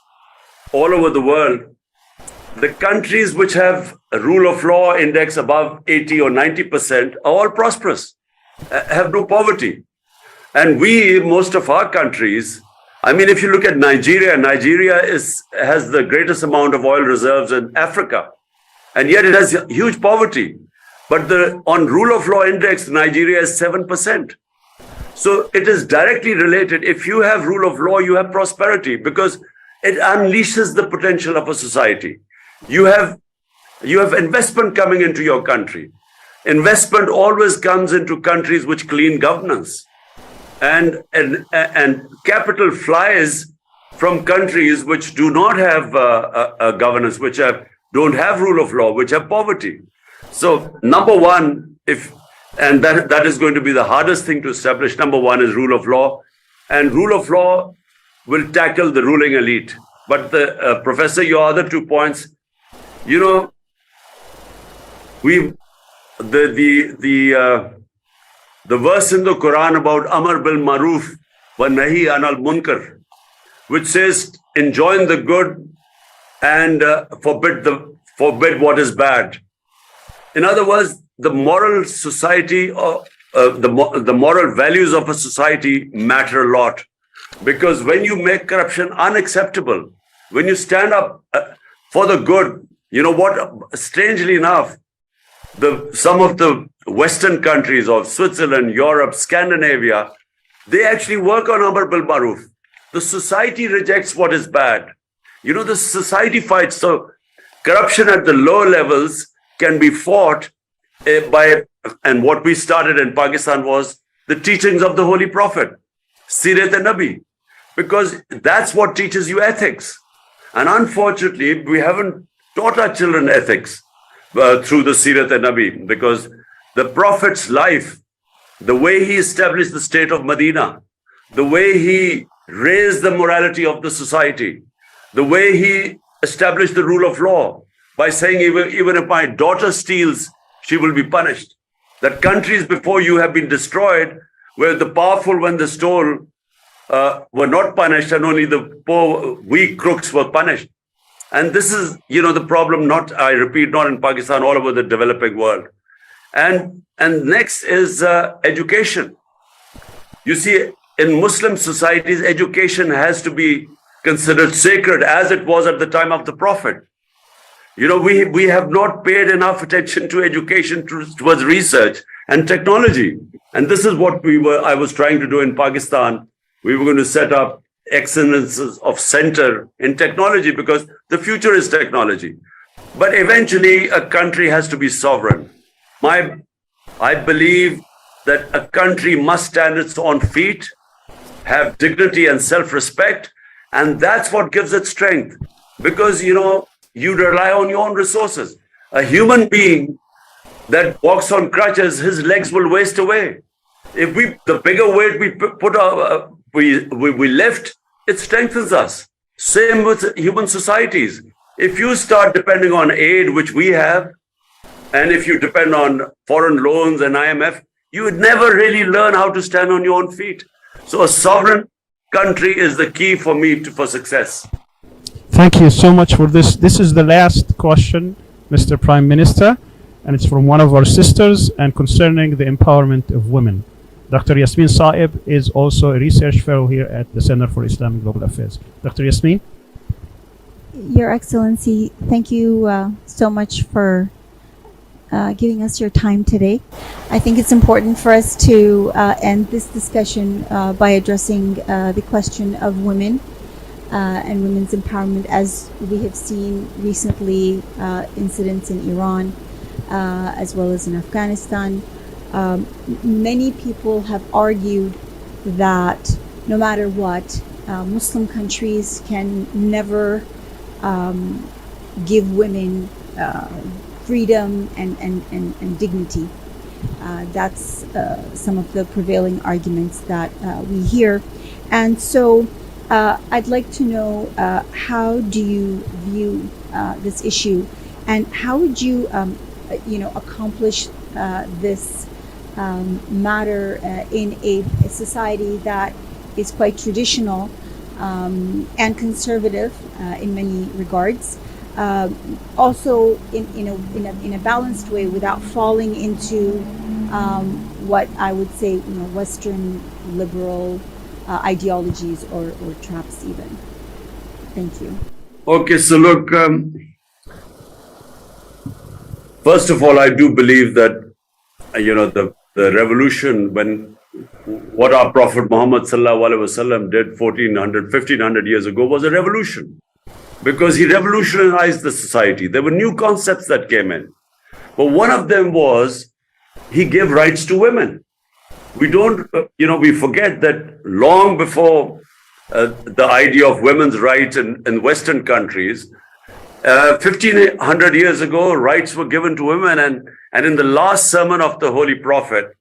all over the world, the countries which have a rule of law index above 80 or 90% are all prosperous, have no poverty. And most of our countries, I mean, if you look at Nigeria, has the greatest amount of oil reserves in Africa, and yet it has huge poverty. But on rule of law index, Nigeria is 7%. So it is directly related. If you have rule of law, you have prosperity, because it unleashes the potential of a society. You have investment coming into your country. Investment always comes into countries which clean governance. And capital flies from countries which do not have a governance, which don't have rule of law, which have poverty. So number one, that is going to be the hardest thing to establish. Number one is rule of law, and rule of law will tackle the ruling elite. But Professor, your other 2 points, the verse in the Quran about Amar bil Maruf wa Nahi anil Munkar, which says enjoin the good and forbid what is bad. In other words, the moral society or the moral values of a society matter a lot, because when you make corruption unacceptable, when you stand up for the good, strangely enough, some of the Western countries of Switzerland, Europe, Scandinavia, they actually work on Amar bil Maruf. The society rejects what is bad. The society fights. So corruption at the lower levels can be fought and what we started in Pakistan was the teachings of the Holy Prophet, Sirat-e-Nabi, because that's what teaches you ethics. And unfortunately, we haven't taught our children ethics through the Sirat-e-Nabi, because the Prophet's life, the way he established the state of Medina, the way he raised the morality of the society, the way he established the rule of law by saying even if my daughter steals, she will be punished. That countries before you have been destroyed, where the powerful, when they stole, were not punished, and only the poor, weak crooks were punished. And this is, the problem, not in Pakistan, all over the developing world. And next is education. You see, in Muslim societies, education has to be considered sacred, as it was at the time of the Prophet. We have not paid enough attention to education towards research and technology. And this is what I was trying to do in Pakistan. We were going to set up excellences of center in technology, because the future is technology. But eventually a country has to be sovereign. I believe that a country must stand its own feet, have dignity and self-respect, and that's what gives it strength. Because, you rely on your own resources. A human being that walks on crutches, his legs will waste away. If the bigger weight we lift, it strengthens us. Same with human societies. If you start depending on aid, which we have, and if you depend on foreign loans and IMF, you would never really learn how to stand on your own feet. So a sovereign country is the key for me for success. Thank you so much for this. This is the last question, Mr. Prime Minister, and it's from one of our sisters and concerning the empowerment of women. Dr. Yasmin Saib is also a research fellow here at the Center for Islamic Global Affairs. Dr. Yasmin? Your Excellency, thank you so much for giving us your time today. I think it's important for us to end this discussion by addressing the question of women and women's empowerment, as we have seen recently incidents in Iran as well as in Afghanistan. Many people have argued that no matter what, Muslim countries can never give women freedom and dignity. That's some of the prevailing arguments that we hear. And so I'd like to know, how do you view this issue, and how would you accomplish this matter in a society that is quite traditional and conservative in many regards, also in a balanced way, without falling into what I would say, Western liberal ideologies or traps even. Thank you. Okay, so look, first of all, I do believe that, the revolution, what our Prophet Muhammad sallallahu alaihi wasallam did 1500 years ago was a revolution, because he revolutionized the society. There were new concepts that came in, but one of them was he gave rights to women. We don't, we forget that long before the idea of women's rights in Western countries, 1500 years ago, rights were given to women, and in the last sermon of the Holy Prophet,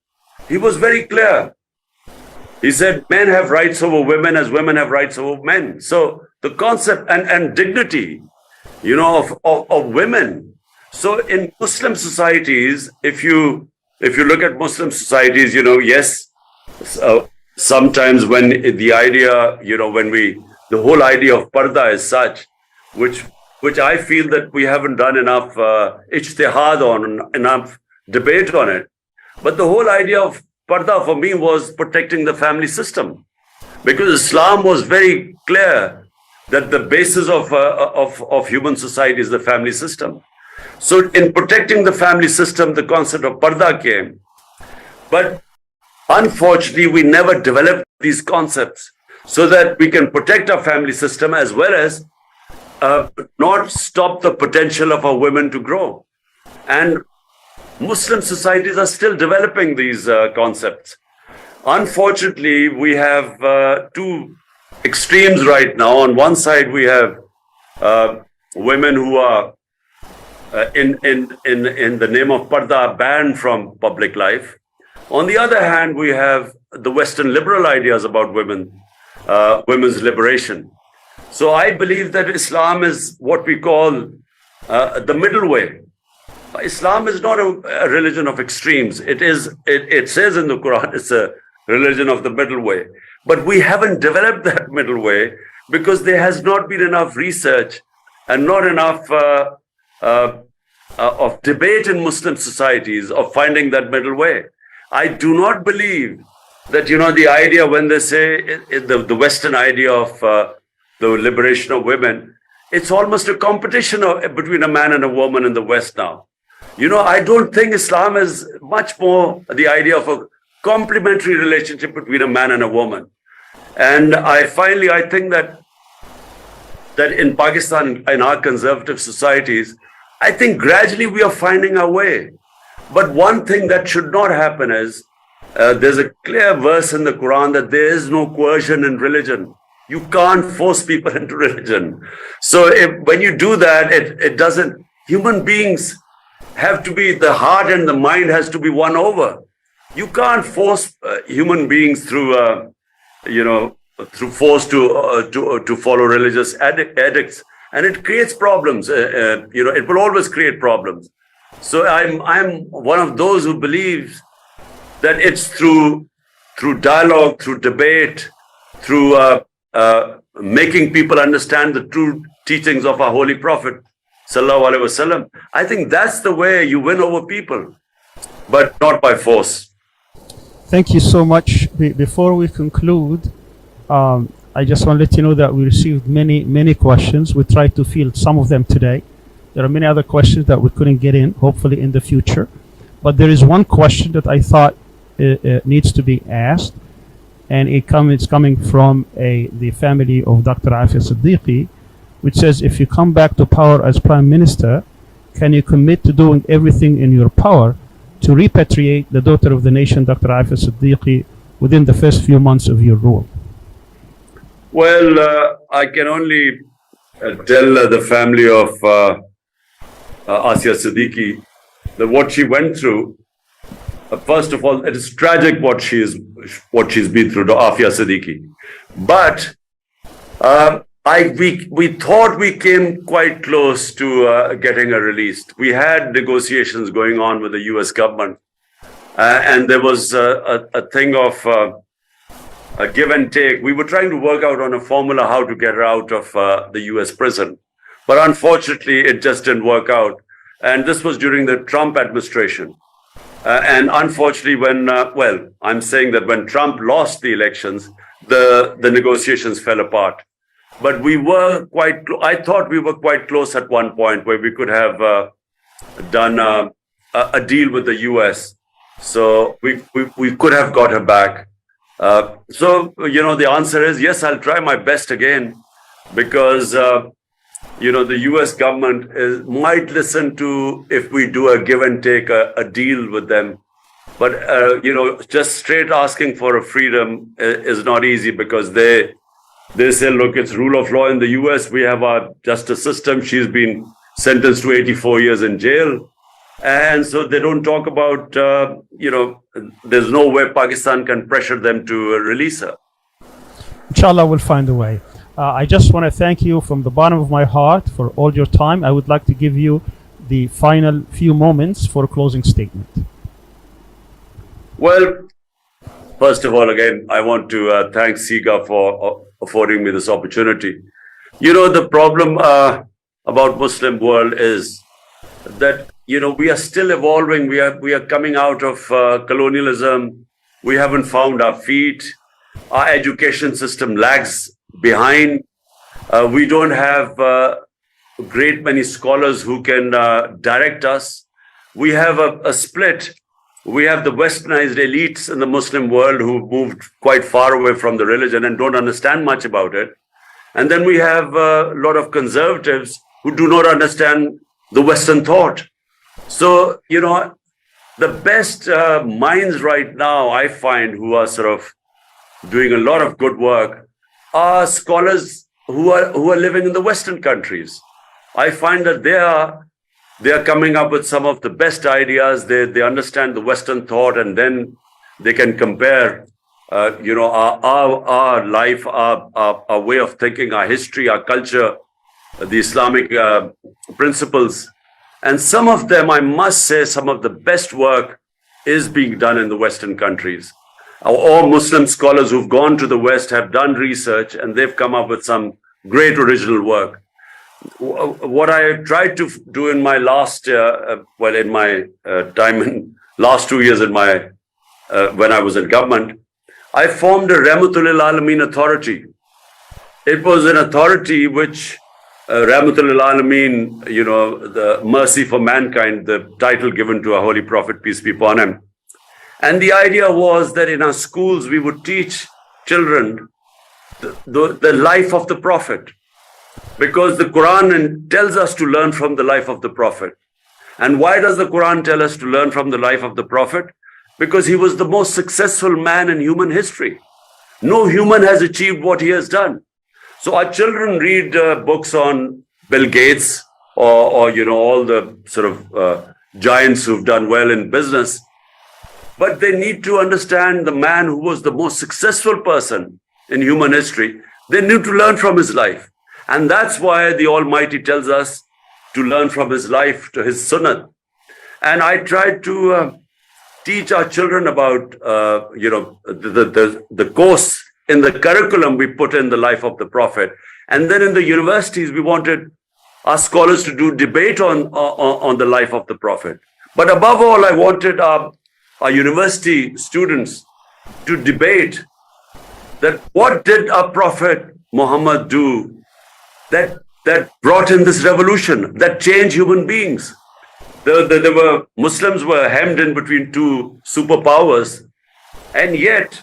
he was very clear. He said, men have rights over women as women have rights over men. So the concept and dignity, of women. So in Muslim societies, if you look at Muslim societies, yes, sometimes when the idea, the whole idea of parda is such, which I feel that we haven't done enough ijtihad on, enough debate on it. But the whole idea of parda for me was protecting the family system, because Islam was very clear that the basis of human society is the family system. So in protecting the family system, the concept of parda came. But unfortunately, we never developed these concepts so that we can protect our family system as well as not stop the potential of our women to grow. And Muslim societies are still developing these concepts. Unfortunately, we have two extremes right now. On one side, we have women who are in the name of parda banned from public life. On the other hand, we have the Western liberal ideas about women's liberation. So I believe that Islam is what we call the middle way. Islam is not a religion of extremes. It says in the Quran, it's a religion of the middle way. But we haven't developed that middle way because there has not been enough research and not enough of debate in Muslim societies of finding that middle way. I do not believe that, the idea when they say the Western idea of the liberation of women, it's almost a competition between a man and a woman in the West now. I don't think Islam is much more the idea of a complementary relationship between a man and a woman. And I think that in Pakistan, in our conservative societies, I think gradually we are finding our way. But one thing that should not happen is, there's a clear verse in the Quran that there is no coercion in religion. You can't force people into religion. So when you do that, it doesn't, human beings have to be, the heart and the mind has to be won over. You can't force human beings through force to follow religious edicts, and it creates problems. It will always create problems. So I'm one of those who believes that it's through dialogue, through debate, through making people understand the true teachings of our Holy Prophet sallallahu alaihi wasallam. I think that's the way you win over people, but not by force. Thank you so much. Before we conclude, I just want to let you know that we received many questions. We tried to field some of them today. There are many other questions that we couldn't get in, hopefully in the future. But there is one question that I thought needs to be asked, and it's coming from the family of Dr. Afia Siddiqui, which says, if you come back to power as Prime Minister, can you commit to doing everything in your power to repatriate the daughter of the nation, Dr. Afia Siddiqui, within the first few months of your rule? Well, I can only tell the family of Afia Siddiqui that what she went through, first of all, it is tragic what she's been through to Afia Siddiqui. But we thought we came quite close to getting her released. We had negotiations going on with the US government, and there was a thing of a give and take. We were trying to work out on a formula how to get her out of the US prison. But unfortunately, it just didn't work out. And this was during the Trump administration. And unfortunately, I'm saying that when Trump lost the elections, the negotiations fell apart. But we were I thought we were quite close at one point where we could have done a deal with the US. So we could have got her back. So, the answer is yes, I'll try my best again, because, the US government might listen to if we do a give and take, a deal with them. But, just straight asking for a freedom is not easy, because they say, look, it's rule of law in the US. We have our justice system. She's been sentenced to 84 years in jail. And so they don't talk about, there's no way Pakistan can pressure them to release her. Inshallah, we'll find a way. I just want to thank you from the bottom of my heart for all your time. I would like to give you the final few moments for a closing statement. Well, first of all, again, I want to thank SIGA for affording me this opportunity. The problem about Muslim world is that, we are still evolving. We are coming out of colonialism. We haven't found our feet. Our education system lags behind. We don't have a great many scholars who can direct us. We have a split. We have the westernized elites in the Muslim world who moved quite far away from the religion and don't understand much about it. And then we have a lot of conservatives who do not understand the Western thought. So, the best minds right now, I find, who are sort of doing a lot of good work, are scholars who are living in the Western countries. I find that they are coming up with some of the best ideas. They understand the Western thought, and then they can compare, our life, our way of thinking, our history, our culture, the Islamic principles. And some of them, I must say, some of the best work is being done in the Western countries. All Muslim scholars who've gone to the West have done research, and they've come up with some great original work. What I tried to do in my last, in my time in last 2 years in my, when I was in government, I formed a Rahmatul Lil Alameen authority. It was an authority which Rahmatul Lil Alameen, the mercy for mankind, the title given to our Holy Prophet, peace be upon him. And the idea was that in our schools, we would teach children the life of the Prophet, because the Quran tells us to learn from the life of the Prophet. And why does the Quran tell us to learn from the life of the Prophet? Because he was the most successful man in human history. No human has achieved what he has done. So our children read books on Bill Gates or all the sort of giants who've done well in business. But they need to understand the man who was the most successful person in human history. They need to learn from his life. And that's why the Almighty tells us to learn from his life, to his sunnah. And I tried to teach our children about, the course in the curriculum we put in the life of the Prophet. And then in the universities, we wanted our scholars to do debate on the life of the Prophet. But above all, I wanted our university students to debate that what did our Prophet Muhammad do that brought in this revolution, that changed human beings. Muslims were hemmed in between two superpowers, and yet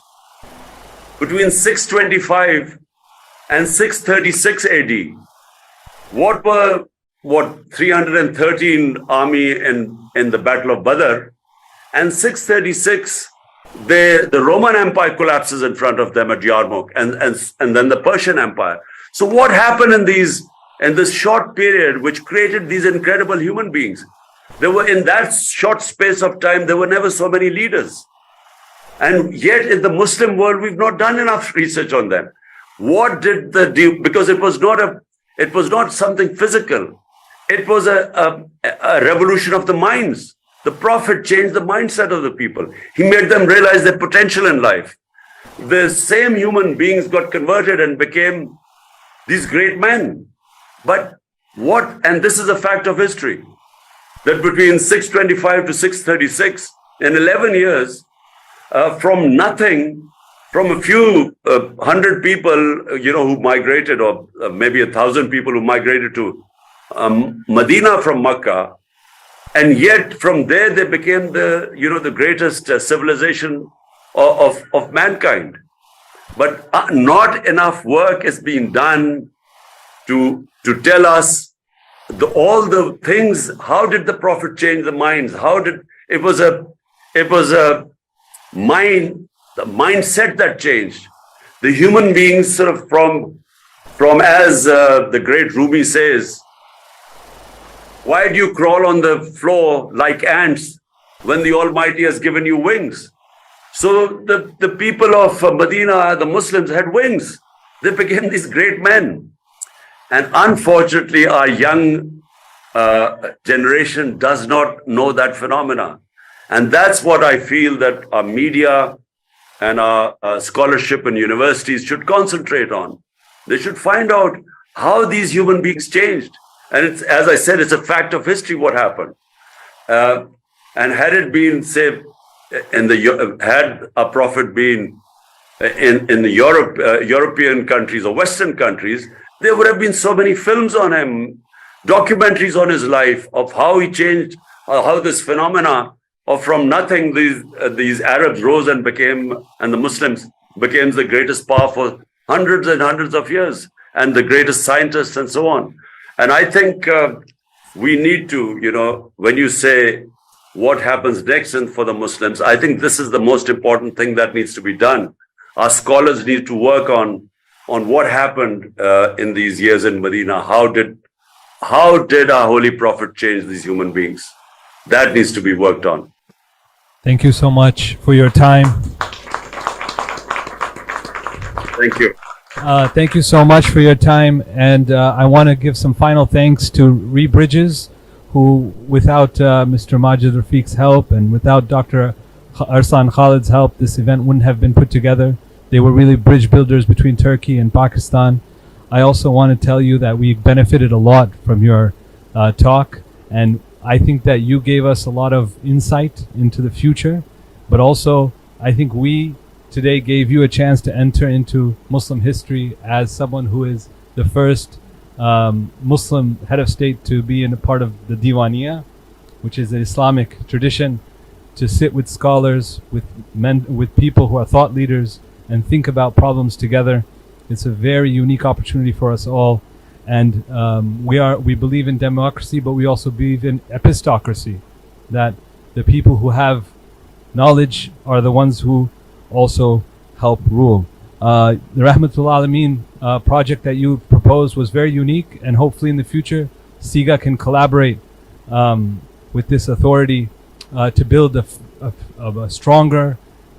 between 625 and 636 AD, what were 313 army in the Battle of Badr, and 636 the Roman Empire collapses in front of them at Yarmouk, and then the Persian Empire. So what happened in this short period which created these incredible human beings? There were, in that short space of time, there were never so many leaders. And yet in the Muslim world, we've not done enough research on them. What did because it was not something physical. It was a revolution of the minds. The Prophet changed the mindset of the people. He made them realize their potential in life. The same human beings got converted and became these great men. But and this is a fact of history, that between 625 to 636, in 11 years, from nothing, from a few 100 people, who migrated, or maybe 1,000 people who migrated to Medina from Makkah, and yet from there they became the greatest civilization of mankind. But not enough work is being done to tell us all the things. How did the Prophet change the minds? It was a mindset that changed. The human beings sort of from as the great Rumi says, why do you crawl on the floor like ants when the Almighty has given you wings? So the people of Medina, the Muslims, had wings. They became these great men. And unfortunately, our young generation does not know that phenomena. And that's what I feel that our media and our scholarship and universities should concentrate on. They should find out how these human beings changed. And it's, as I said, it's a fact of history what happened. And had it been, say, had a Prophet been in the European countries or Western countries, there would have been so many films on him, documentaries on his life, of how he changed, how this phenomena of from nothing these Arabs rose and the Muslims became the greatest power for hundreds and hundreds of years, and the greatest scientists and so on. And I think we need to, when you say what happens next for the Muslims, I think this is the most important thing that needs to be done. Our scholars need to work on what happened in these years in Medina. How did our Holy Prophet change these human beings? That needs to be worked on. Thank you so much for your time. Thank you. Thank you so much for your time, and I want to give some final thanks to Rebridges, who, without Mr. Majid Rafiq's help and without Dr. Arsan Khalid's help, this event wouldn't have been put together. They were really bridge builders between Turkey and Pakistan. I also want to tell you that we benefited a lot from your talk, and I think that you gave us a lot of insight into the future, but also I think we today gave you a chance to enter into Muslim history as someone who is the first Muslim head of state to be in a part of the Diwania, which is an Islamic tradition, to sit with scholars, with people who are thought leaders, and think about problems together. It's a very unique opportunity for us all, and we believe in democracy, but we also believe in epistocracy, that the people who have knowledge are the ones who also help rule. The Rahmatul Alameen project that you proposed was very unique, and hopefully in the future SIGA can collaborate with this authority to build a stronger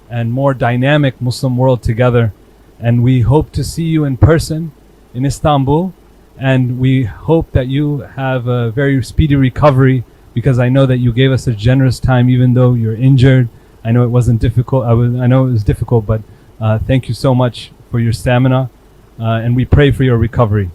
and more dynamic Muslim world together. And we hope to see you in person in Istanbul, and we hope that you have a very speedy recovery, because I know that you gave us a generous time even though you're injured. I know it wasn't difficult. I know it was difficult, but thank you so much for your stamina, and we pray for your recovery.